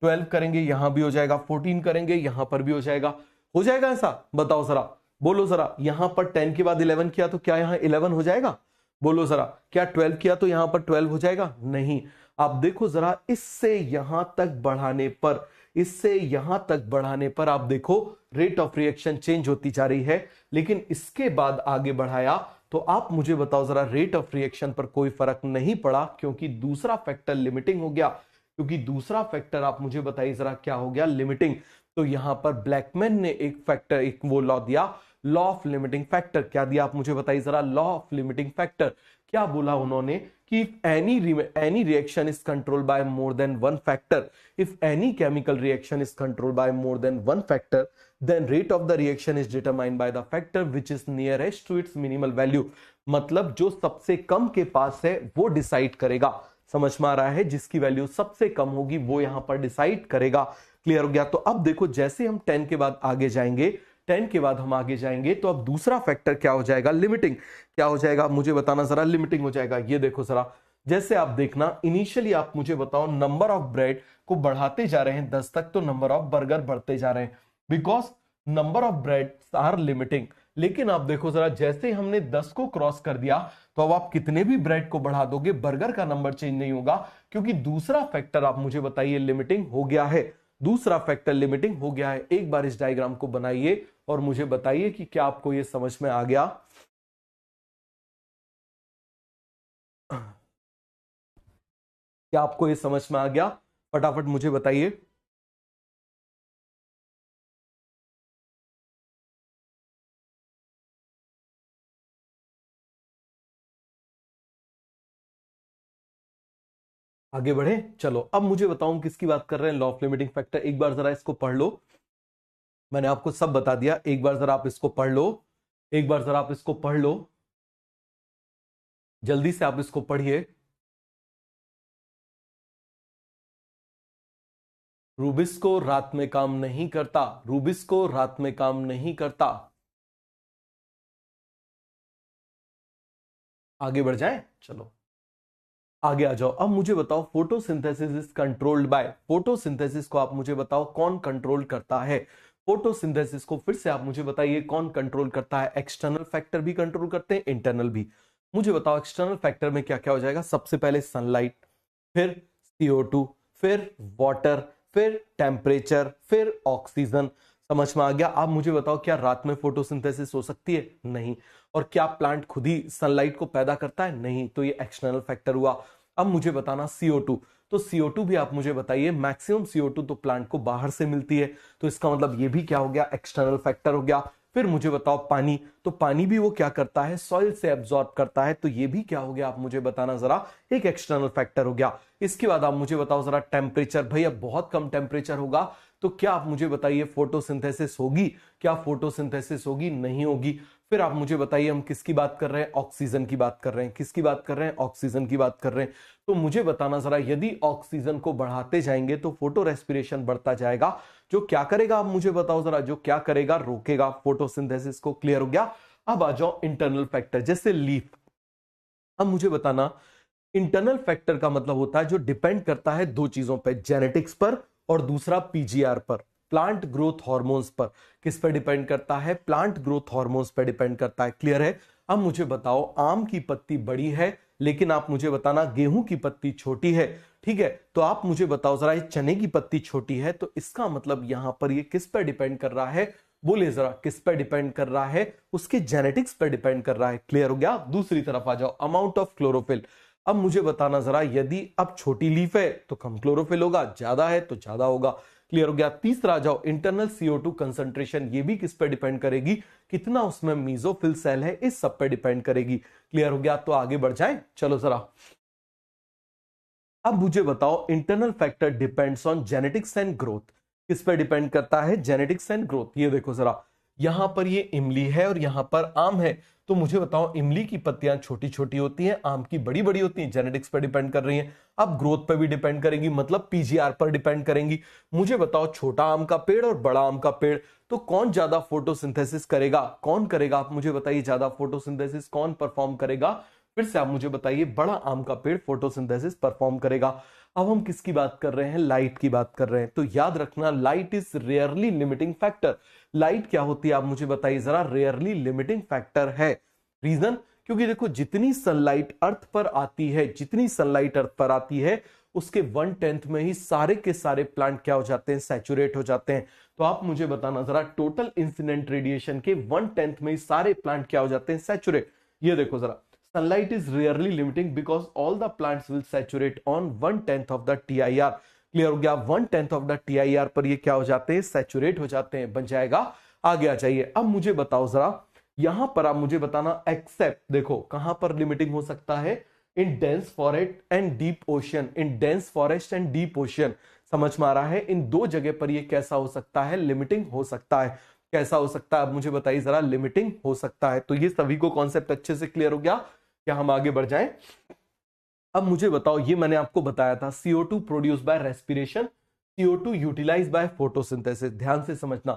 12 करेंगे यहां भी हो जाएगा, 14 करेंगे यहां पर भी हो जाएगा। हो जाएगा ऐसा? बताओ जरा, बोलो जरा। यहां पर 10 के बाद 11 किया तो क्या यहां 11 हो जाएगा? बोलो जरा। क्या 12 किया तो यहां पर 12 हो जाएगा? नहीं। आप देखो जरा, इससे यहां तक बढ़ाने पर, इससे यहां तक बढ़ाने पर आप देखो रेट ऑफ रिएक्शन चेंज होती जा रही है। लेकिन इसके बाद आगे बढ़ाया तो आप मुझे बताओ जरा, रेट ऑफ रिएक्शन पर कोई फर्क नहीं पड़ा, क्योंकि दूसरा फैक्टर लिमिटिंग हो गया। क्योंकि दूसरा फैक्टर आप मुझे बताइए जरा क्या हो गया? लिमिटिंग। तो यहां पर ब्लैकमैन ने एक फैक्टर, एक वो लॉ दिया, लॉ ऑफ लिमिटिंग फैक्टर। क्या दिया आप मुझे बताइए जरा? Law of limiting factor. क्या बोला उन्होंने? कि any reaction is controlled by more than one factor, if any chemical reaction is controlled by more than one factor, then rate of the reaction is determined by the factor which is nearest to its minimal value। मतलब जो सबसे कम के पास है वो डिसाइड करेगा। समझ में आ रहा है? जिसकी वैल्यू सबसे कम होगी वो यहां पर डिसाइड करेगा। क्लियर हो गया? तो अब देखो, जैसे हम 10 के बाद आगे जाएंगे, 10 के बाद हम आगे जाएंगे तो अब दूसरा फैक्टर क्या हो जाएगा, लिमिटिंग। क्या हो जाएगा मुझे बताना जरा, लिमिटिंग हो जाएगा। ये देखो जरा, जैसे आप देखना, इनिशियली आप मुझे बताओ नंबर ऑफ ब्रेड को बढ़ाते जा रहे हैं 10 तक, तो नंबर ऑफ बर्गर बढ़ते जा रहे हैं, because number of bread are limiting. लेकिन आप देखो जरा, जैसे हमने 10 को क्रॉस कर दिया तो अब आप कितने भी ब्रेड को बढ़ा दोगे, बर्गर का नंबर चेंज नहीं होगा, क्योंकि दूसरा फैक्टर आप मुझे बताइए लिमिटिंग हो गया है। दूसरा फैक्टर लिमिटिंग हो गया है। एक बार इस डायग्राम को बनाइए और मुझे बताइए कि क्या आपको यह समझ में आ गया। क्या आपको यह समझ में आ गया? फटाफट मुझे बताइए। आगे बढ़े, चलो अब मुझे बताऊं किसकी बात कर रहे हैं, लॉ ऑफ लिमिटिंग फैक्टर। एक बार जरा इसको पढ़ लो, मैंने आपको सब बता दिया। एक बार जरा आप इसको पढ़ लो, एक बार जरा आप इसको पढ़ लो, जल्दी से आप इसको पढ़िए। रूबिस्को रात में काम नहीं करता, रूबिस्को रात में काम नहीं करता। आगे बढ़ जाएं, चलो आगे आ जाओ। अब मुझे बताओ photosynthesis is controlled by, photosynthesis को आप मुझे बताओ कौन कंट्रोल करता है। फोटोसिंथेसिस को फिर से आप मुझे बताइए कौन कंट्रोल करता है। एक्सटर्नल फैक्टर भी कंट्रोल करते हैं, इंटरनल भी। मुझे बताओ एक्सटर्नल फैक्टर में क्या क्या हो जाएगा। सबसे पहले सनलाइट, फिर CO2, फिर वाटर, फिर टेम्परेचर, फिर ऑक्सीजन। समझ में आ गया? आप मुझे बताओ क्या रात में फोटोसिंथेसिस हो सकती है? नहीं। और क्या प्लांट खुद ही सनलाइट को पैदा करता है? नहीं। तो ये एक्सटर्नल फैक्टर हुआ। अब मुझे बताना CO2, तो CO2 भी आप मुझे बताइए। मैक्सिमम CO2 तो प्लांट को बाहर से मिलती है, तो इसका मतलब ये भी क्या हो गया, एक्सटर्नल फैक्टर हो गया। फिर मुझे बताओ पानी, तो पानी भी वो क्या करता है, सॉइल से एब्जॉर्ब करता है, तो ये भी क्या हो गया, आप मुझे बताना जरा, एक एक्सटर्नल फैक्टर हो गया। इसके बाद आप मुझे बताओ जरा टेम्परेचर। भैया बहुत कम टेम्परेचर होगा, तो क्या आप मुझे बताइए फोटोसिंथेसिस होगी? क्या फोटोसिंथेसिस होगी? नहीं होगी। फिर आप मुझे बताइए हम किसकी बात कर रहे हैं, ऑक्सीजन की बात कर रहे हैं। किसकी बात कर रहे हैं? ऑक्सीजन की बात कर रहे हैं। तो मुझे बताना जरा, यदि ऑक्सीजन को बढ़ाते जाएंगे तो फोटो रेस्पिरेशन बढ़ता जाएगा, जो क्या करेगा आप मुझे बताओ जरा, जो क्या करेगा, रोकेगा फोटोसिंथेसिस को। क्लियर हो गया? अब आ जाओ इंटरनल फैक्टर, जैसे लीफ। अब मुझे बताना, इंटरनल फैक्टर का मतलब होता है जो डिपेंड करता है दो चीजों पर, जेनेटिक्स पर और दूसरा PGR पर, प्लांट ग्रोथ हार्मोन्स पर। किस पर डिपेंड करता है? प्लांट ग्रोथ हार्मोन्स पर डिपेंड करता है। क्लियर है? अब मुझे बताओ, आम की पत्ती बड़ी है, लेकिन आप मुझे बताना गेहूं की पत्ती छोटी है। ठीक है, तो आप मुझे बताओ जरा, ये चने की पत्ती छोटी है, तो इसका मतलब यहां पर ये किस पर डिपेंड कर रहा है? बोले जरा, किस पर डिपेंड कर रहा है? उसके जेनेटिक्स पर डिपेंड कर रहा है। क्लियर हो गया? दूसरी तरफ आ जाओ, अमाउंट ऑफ क्लोरोफिल। अब मुझे बताना जरा, यदि अब छोटी लीफ है तो कम क्लोरोफिल होगा, ज्यादा है तो ज्यादा होगा। क्लियर हो गया? तीसरा आ जाओ, इंटरनल CO2 कंसंट्रेशन। ये भी किस पर डिपेंड करेगी? कितना उसमें मीजोफिल सेल है, इस सब पर डिपेंड करेगी। क्लियर हो गया? तो आगे बढ़ जाए, चलो जरा। अब मुझे बताओ, internal factor depends on genetics and growth. किस पर डिपेंड करता है? Genetics and growth. ये देखो जरा, यहां पर ये इमली है और यहां पर आम है, तो मुझे बताओ, इमली की पत्तियां छोटी छोटी होती हैं, आम की बड़ी बड़ी होती हैं, जेनेटिक्स पर डिपेंड कर रही हैं। अब ग्रोथ पर भी डिपेंड करेंगी, मतलब PGR पर डिपेंड करेंगी। मुझे बताओ, छोटा आम का पेड़ और बड़ा आम का पेड़, तो कौन ज्यादा फोटोसिंथेसिस करेगा? कौन करेगा? आप मुझे बताइए, ज्यादा फोटोसिंथेसिस कौन परफॉर्म करेगा? फिर से आप मुझे बताइए, बड़ा आम का पेड़ फोटोसिंथेसिस परफॉर्म करेगा। अब हम किसकी बात कर रहे हैं? लाइट की बात कर रहे हैं। तो याद रखना, light is rarely limiting factor. Light क्या होती है आप मुझे बताइए जरा, रेयरली लिमिटिंग फैक्टर है। रीजन, क्योंकि देखो, जितनी सनलाइट अर्थ पर आती है, जितनी सनलाइट अर्थ पर आती है, उसके 1/10 में ही सारे के सारे प्लांट क्या हो जाते हैं? सैचुरेट हो जाते हैं। तो आप मुझे बताना जरा, टोटल इंसिडेंट रेडिएशन के 1/10 में ही सारे प्लांट क्या हो जाते हैं? सैचुरेट। ये देखो जरा, sunlight is rarely limiting because all the plants will saturate on 1/10 of the TIR। Clear हो गया? 1/10 ऑफ द TIR पर ये क्या हो जाते हैं? सैचुरेट हो जाते हैं। बन जाएगा? आगे आ जाइए। अब मुझे बताओ जरा, यहां पर आप मुझे बताना, एक्सेप्ट, देखो कहां पर लिमिटिंग हो सकता है? In dense forest and deep ocean. In dense forest and deep ocean. समझ में आ रहा है? इन दो जगह पर ये कैसा हो सकता है? लिमिटिंग हो सकता है। कैसा हो सकता है? अब मुझे बताइए जरा, लिमिटिंग हो सकता है। तो ये सभी को कॉन्सेप्ट अच्छे से क्लियर हो गया? क्या हम आगे बढ़ जाएं? अब मुझे बताओ, ये मैंने आपको बताया था, CO2 produce by respiration, CO2 utilise by photosynthesis. ध्यान से समझना,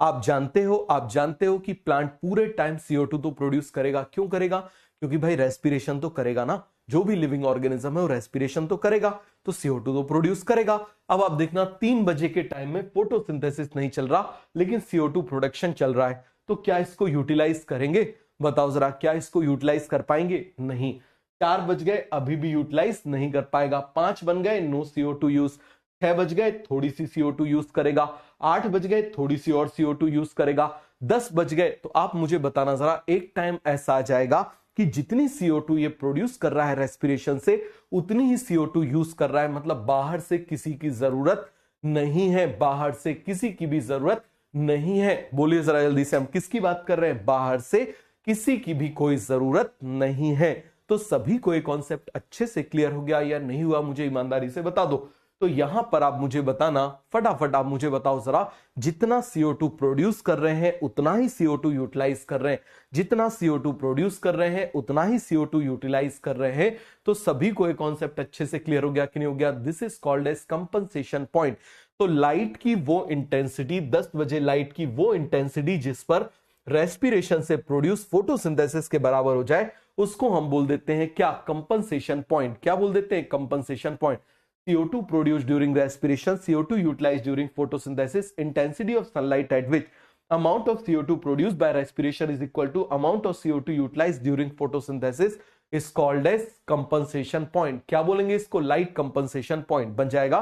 आप जानते हो कि प्लांट पूरे टाइम CO2 तो प्रोड्यूस करेगा। क्यों करेगा? क्योंकि भाई रेस्पिरेशन तो करेगा ना, जो भी लिविंग ऑर्गेनिज्म है वो रेस्पिरेशन तो करेगा, तो CO2 तो प्रोड्यूस करेगा। अब आप देखना 3 बजे के टाइम में फोटोसिंथेसिस नहीं चल रहा, लेकिन CO2 प्रोडक्शन चल रहा है, तो क्या इसको यूटिलाइज करेंगे? बताओ जरा, क्या इसको यूटिलाइज कर पाएंगे? नहीं। 4 बज गए, अभी भी यूटिलाइज नहीं कर पाएगा। 5 बन गए, नो CO2 यूज। 6 बज गए, थोड़ी सी CO2 यूज करेगा। 8 बज गए, थोड़ी सी और CO2 यूज करेगा। 10 बज गए, तो आप मुझे बताना जरा, एक टाइम ऐसा आ जाएगा कि जितनी CO2 ये प्रोड्यूस कर रहा है रेस्पिरेशन से, उतनी ही CO2 यूज कर रहा है। मतलब बाहर से किसी की जरूरत नहीं है, बाहर से किसी की भी जरूरत नहीं है। बोलिए जरा जल्दी से, हम किसकी बात कर रहे हैं? बाहर से किसी की भी कोई जरूरत नहीं है। तो सभी को ये कॉन्सेप्ट अच्छे से क्लियर हो गया या नहीं हुआ? मुझे ईमानदारी से बता दो। तो यहां पर आप मुझे बताना, फटाफट आप मुझे बताओ जरा, जितना CO2 प्रोड्यूस कर रहे हैं उतना ही CO2 यूटिलाइज कर रहे हैं, जितना CO2 प्रोड्यूस कर रहे हैं उतना ही CO2 यूटिलाइज कर रहे हैं। तो सभी को ये कॉन्सेप्ट अच्छे से क्लियर हो गया कि नहीं हो गया? This is called as compensation point. तो लाइट की वो इंटेंसिटी, 10 बजे लाइट की वो इंटेंसिटी जिस पर रेस्पिरेशन से प्रोड्यूस फोटोसिंथेसिस के बराबर हो जाए, उसको हम बोल देते हैं क्या? Compensation point. क्या बोल देते हैं? Compensation point. CO2 produced during respiration, CO2 utilized during photosynthesis, intensity of sunlight at which amount of CO2 produced by respiration is equal to amount of CO2 utilized during photosynthesis is called as compensation point। क्या बोलेंगे इसको? लाइट कंपनसेशन पॉइंट बन जाएगा।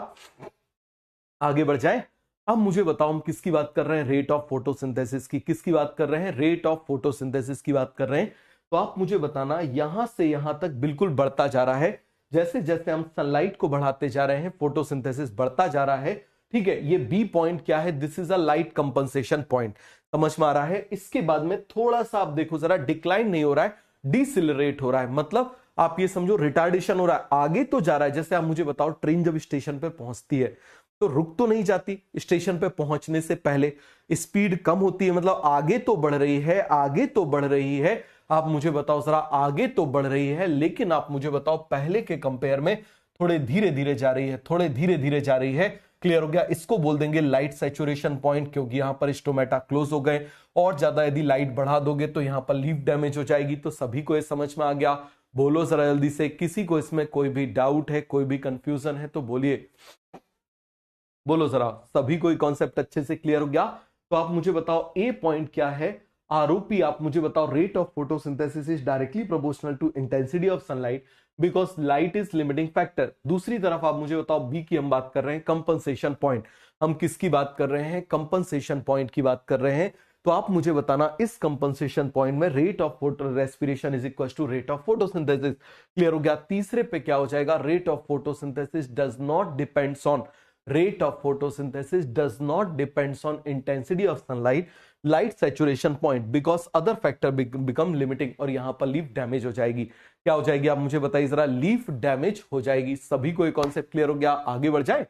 आगे बढ़ जाए। अब मुझे बताओ, हम किसकी बात कर रहे हैं? रेट ऑफ फोटोसिंथेसिस की। किसकी बात कर रहे हैं? रेट ऑफ फोटोसिंथेसिस की बात कर रहे हैं। तो आप मुझे बताना, यहां से यहां तक बिल्कुल बढ़ता जा रहा है। जैसे जैसे हम सनलाइट को बढ़ाते जा रहे हैं, फोटोसिंथेसिस बढ़ता जा रहा है। ठीक है, ये बी पॉइंट क्या है? This is a light compensation point. समझ में आ रहा है? इसके बाद में थोड़ा सा आप देखो जरा, डिक्लाइन नहीं हो रहा है, डिसिलरेट हो रहा है। मतलब आप ये समझो रिटार्डेशन हो रहा है, आगे तो जा रहा है। जैसे आप मुझे बताओ, ट्रेन जब स्टेशन पे पहुंचती है तो रुक तो नहीं जाती, स्टेशन पे पहुंचने से पहले स्पीड कम होती है, मतलब आगे तो बढ़ रही है, आगे तो बढ़ रही है। आप मुझे बताओ जरा, आगे तो बढ़ रही है, लेकिन आप मुझे बताओ पहले के कंपेयर में थोड़े धीरे धीरे जा रही है, थोड़े धीरे धीरे जा रही है। क्लियर हो गया? इसको बोल देंगे लाइट सैचुरेशन पॉइंट, क्योंकि यहां पर स्टोमेटा क्लोज हो गए। और ज्यादा यदि लाइट बढ़ा दोगे तो यहां पर लीफ डैमेज हो जाएगी। तो सभी को ये समझ में आ गया? बोलो जरा जल्दी से, किसी को इसमें कोई भी डाउट है, कोई भी कंफ्यूजन है तो बोलिए, बोलो जरा। सभी को कॉन्सेप्ट अच्छे से क्लियर हो गया? तो आप मुझे बताओ, ए पॉइंट क्या है? आरओपी। आप मुझे बताओ, rate of photosynthesis is directly proportional to intensity of sunlight because light is limiting factor. दूसरी तरफ आप मुझे बताओ, बी की हम बात कर रहे हैं, कंपनसेशन पॉइंट। हम किसकी बात कर रहे हैं? कंपनसेशन पॉइंट की बात कर रहे हैं। तो आप मुझे बताना, इस कंपनसेशन पॉइंट में rate of photorespiration is equal to rate of photosynthesis. Clear हो गया? तीसरे पे क्या हो जाएगा? Rate of photosynthesis does not depends on, rate of photosynthesis does not depends on intensity of sunlight, light saturation point because other factor become limiting। और यहां पर लीफ डैमेज हो जाएगी। क्या हो जाएगी? आप मुझे बताइए जरा, लीफ डैमेज हो जाएगी। सभी को ये कॉन्सेप्ट क्लियर हो गया? आगे बढ़ जाए।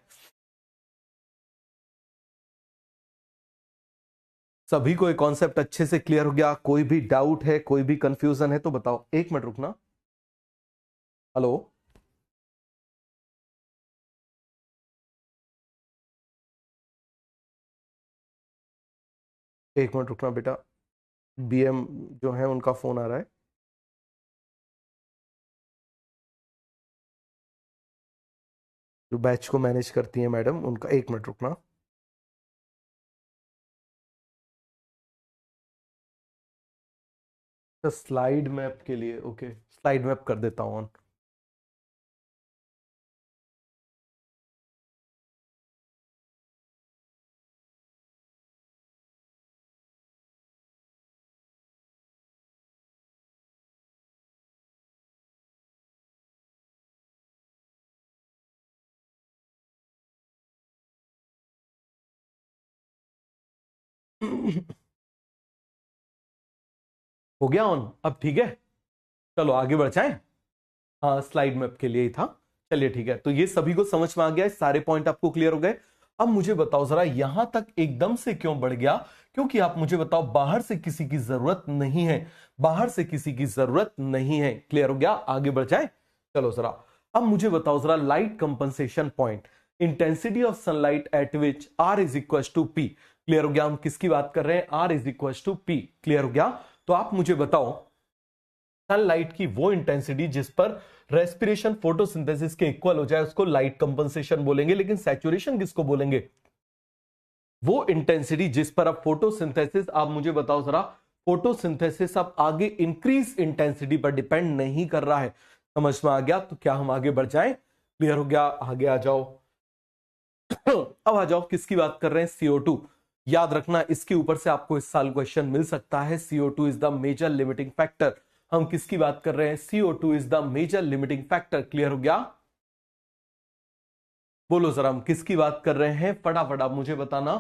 सभी को ये कॉन्सेप्ट अच्छे से क्लियर हो गया? कोई भी डाउट है, कोई भी कंफ्यूजन है तो बताओ। एक मिनट रुकना। हेलो, एक मिनट रुकना बेटा, BM जो है उनका फोन आ रहा है। जो बैच को मैनेज करती है मैडम, उनका, एक मिनट रुकना। स्लाइड मैप के लिए, ओके, स्लाइड मैप कर देता हूं ऑन। हो गया ऑन? अब ठीक है, चलो आगे बढ़ जाएं। हाँ, स्लाइड मैप के लिए ही था। चलिए ठीक है, तो ये सभी को समझ में आ गया, सारे पॉइंट आपको क्लियर हो गए। अब मुझे बताओ जरा, यहां तक एकदम से क्यों बढ़ गया? क्योंकि आप मुझे बताओ, बाहर से किसी की जरूरत नहीं है, बाहर से किसी की जरूरत नहीं है। क्लियर हो गया? आगे बढ़ जाए। चलो जरा, अब मुझे बताओ जरा, light compensation point, intensity of sunlight at which R is equal to P। Clear हो गया? हम किसकी बात कर रहे हैं? R is equal to P। Clear हो गया? तो आप मुझे बताओ सनलाइट की वो इंटेंसिटी जिस पर रेस्पिरेशन फोटोसिंथेसिस के इक्वल हो जाए उसको लाइट कंपनसेशन बोलेंगे, लेकिन सैचुरेशन किसको बोलेंगे? वो इंटेंसिटी जिस पर अब फोटोसिंथेसिस, आप मुझे बताओ जरा, फोटोसिंथेसिस अब आगे इंक्रीज इंटेंसिटी पर डिपेंड नहीं कर रहा है। समझ में आ गया? तो क्या हम आगे बढ़ जाएं? क्लियर हो गया? आगे आ जाओ। अब आ जाओ, किसकी बात कर रहे हैं? CO2। याद रखना इसके ऊपर से आपको इस साल क्वेश्चन मिल सकता है। CO2 is the major limiting factor. हम किसकी बात कर रहे हैं? CO2 is the major limiting factor. Clear हो गया? बोलो जरा, हम किसकी बात कर रहे हैं? फटाफट आप मुझे बताना।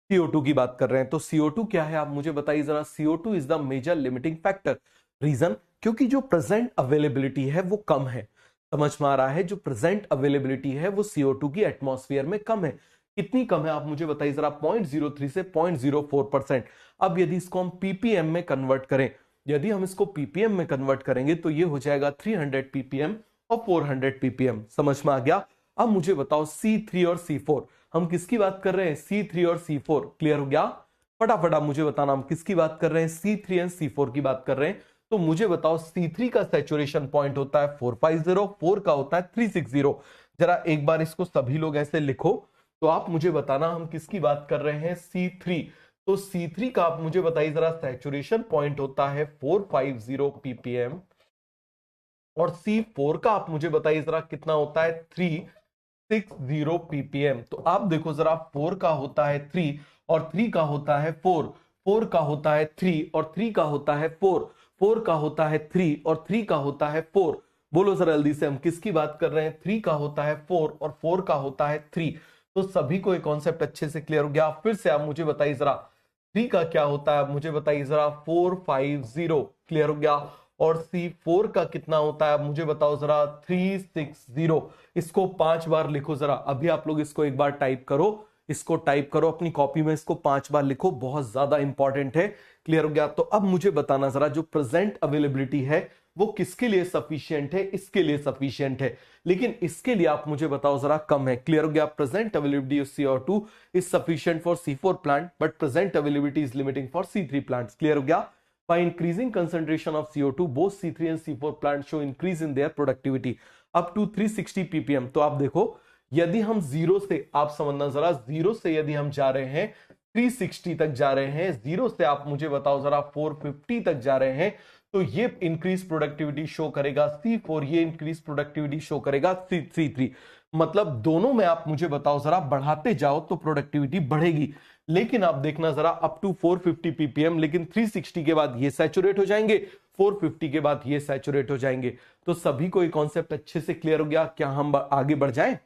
CO2 की बात कर रहे हैं। तो CO2 क्या है आप मुझे बताइए जरा। CO2 is the major limiting factor. Reason? क्योंकि जो प्रेजेंट अवेलेबिलिटी है वो कम है। समझ में आ रहा है? जो प्रेजेंट अवेलेबिलिटी है वो CO2 की एटमॉस्फेयर में कम है। कितनी कम है आप मुझे बताइए जरा? 0.03 से 0.04%। अब यदि इसको हम ppm में कन्वर्ट करें, यदि हम इसको ppm में कन्वर्ट करेंगे तो ये हो जाएगा 300 ppm और 400 ppm। समझ में आ गया? अब मुझे बताओ C3 और C4, हम किसकी बात कर रहे हैं? C3 और C4। क्लियर हो गया? फटाफट आप मुझे बताना हम किसकी बात कर रहे हैं? C3 एंड C4 की बात कर रहे हैं। तो मुझे बताओ C3 का सैचुरेशन पॉइंट होता है 450, 4 का होता है 360। जरा एक बार इसको सभी लोग ऐसे लिखो। तो आप मुझे बताना हम किसकी बात कर रहे हैं? C3। तो C3 का आप मुझे बताइए जरा, सैचुरेशन पॉइंट होता है 450 ppm और C4 का आप मुझे बताइए जरा कितना होता है? 360 ppm। तो आप देखो जरा, 4 का होता है 3 और 3 का होता है 4, 4 का होता है 3 और 3 का होता है 4, 4 का होता है 3 और 3 का होता है 4। बोलो जरा जल्दी से, हम किसकी बात कर रहे हैं? 3 का होता है 4 और 4 का होता है 3। तो सभी को एक कॉन्सेप्ट अच्छे से क्लियर हो गया? फिर से आप मुझे बताइए जरा, 3 का क्या होता है? आप मुझे बताइए जरा, 450। क्लियर हो गया? और C4 का कितना होता है? आप मुझे बताओ जरा, 360। इसको 5 बार लिखो जरा। अभी आप लोग इसको एक बार टाइप करो, इसको टाइप करो अपनी कॉपी में, इसको 5 बार लिखो, बहुत ज्यादा इंपॉर्टेंट है। क्लियर हो गया? तो अब मुझे बताना जरा, जो प्रेजेंट अवेलेबिलिटी है वो किसके लिए सफिशियंट है? इसके लिए सफिशियंट है, लेकिन इसके लिए आप मुझे बताओ जरा कम है। क्लियर हो गया? Present availability of CO2 is sufficient for C4 plant but present availability is limiting for C3 plants. Clear हो गया? By increasing concentration of CO2, both C3 and C4 plants show increase in their productivity up to 360 ppm। तो आप देखो, यदि हम जीरो से, आप समझना जरा, जीरो से यदि हम जा रहे हैं 360 तक जा रहे हैं, जीरो से आप मुझे बताओ जरा 450 तक जा रहे हैं, तो ये इंक्रीज प्रोडक्टिविटी शो करेगा C4, ये इंक्रीज प्रोडक्टिविटी शो करेगा C3। मतलब दोनों में आप मुझे बताओ जरा, बढ़ाते जाओ तो प्रोडक्टिविटी बढ़ेगी। लेकिन आप देखना जरा, अप टू 450 ppm, लेकिन 360 के बाद ये सैचुरेट हो जाएंगे, 450 के बाद ये सैचुरेट हो जाएंगे। तो सभी को ये कॉन्सेप्ट अच्छे से क्लियर हो गया? क्या हम आगे बढ़ जाएं?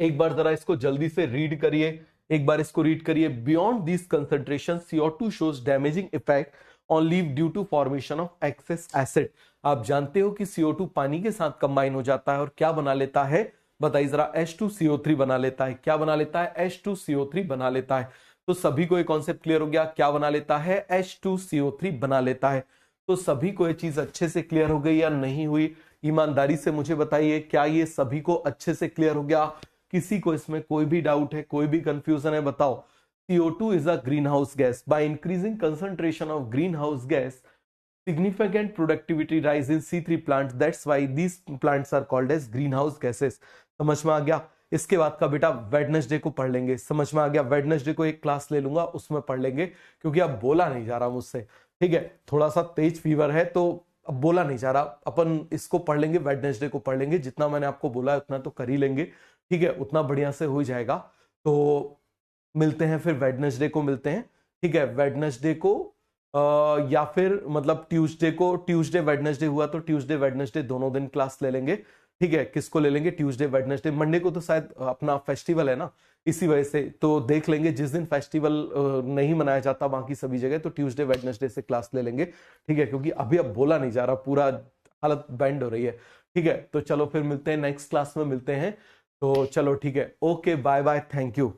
एक बार जरा इसको जल्दी से रीड करिए, एक बार इसको रीड करिए। Beyond this concentration CO2 shows damaging effect on leaf due to formation of excess acid. आप जानते हो कि CO2 पानी के साथ कंबाइन हो जाता है और क्या बना लेता है? बताइए जरा, H2CO3 बना लेता है। क्या बना लेता है? H2CO3 बना लेता है। तो सभी को ये कॉन्सेप्ट क्लियर हो गया? क्या बना लेता है? H2CO3 बना लेता है। तो सभी को ये चीज अच्छे से क्लियर हो गई या नहीं हुई? ईमानदारी से मुझे बताइए, क्या ये सभी को अच्छे से क्लियर हो गया? किसी को इसमें कोई भी डाउट है, कोई भी कंफ्यूजन है? बताओ। CO2 is a greenhouse gas. By increasing concentration of greenhouse gas, significant productivity rise in C3 plants. That's why these plants are called as greenhouse gases. समझ में आ गया? इसके बाद का बेटा वेडनेसडे को पढ़ लेंगे। समझ में आ गया? वेडनेसडे को एक क्लास ले लूंगा, उसमें पढ़ लेंगे, क्योंकि अब बोला नहीं जा रहा मुझसे। ठीक है, थोड़ा सा तेज फीवर है तो अब बोला नहीं जा रहा। अपन इसको पढ़ लेंगे, वेडनेसडे को पढ़ लेंगे। जितना मैंने आपको बोला है उतना तो कर ही लेंगे। ठीक है, उतना बढ़िया से हो जाएगा। तो मिलते हैं फिर वेडनेसडे को, मिलते हैं। ठीक है, वेडनेसडे को या फिर मतलब ट्यूसडे को, ट्यूसडे वेडनेसडे हुआ तो ट्यूसडे वेडनेसडे दोनों दिन क्लास ले लेंगे। ठीक है, किसको ले लेंगे? Tuesday Wednesday. मंडे को तो शायद अपना फेस्टिवल है ना, इसी वजह से तो देख लेंगे। जिस दिन फेस्टिवल नहीं मनाया जाता बाकी सभी जगह, तो ट्यूसडे वेडनेसडे से क्लास ले लेंगे। ठीक है, क्योंकि अभी अब बोला नहीं जा रहा, पूरा हालत बैंड हो रही है। ठीक है, तो चलो फिर मिलते हैं नेक्स्ट क्लास में, मिलते हैं। तो चलो ठीक है, okay, bye bye, thank you.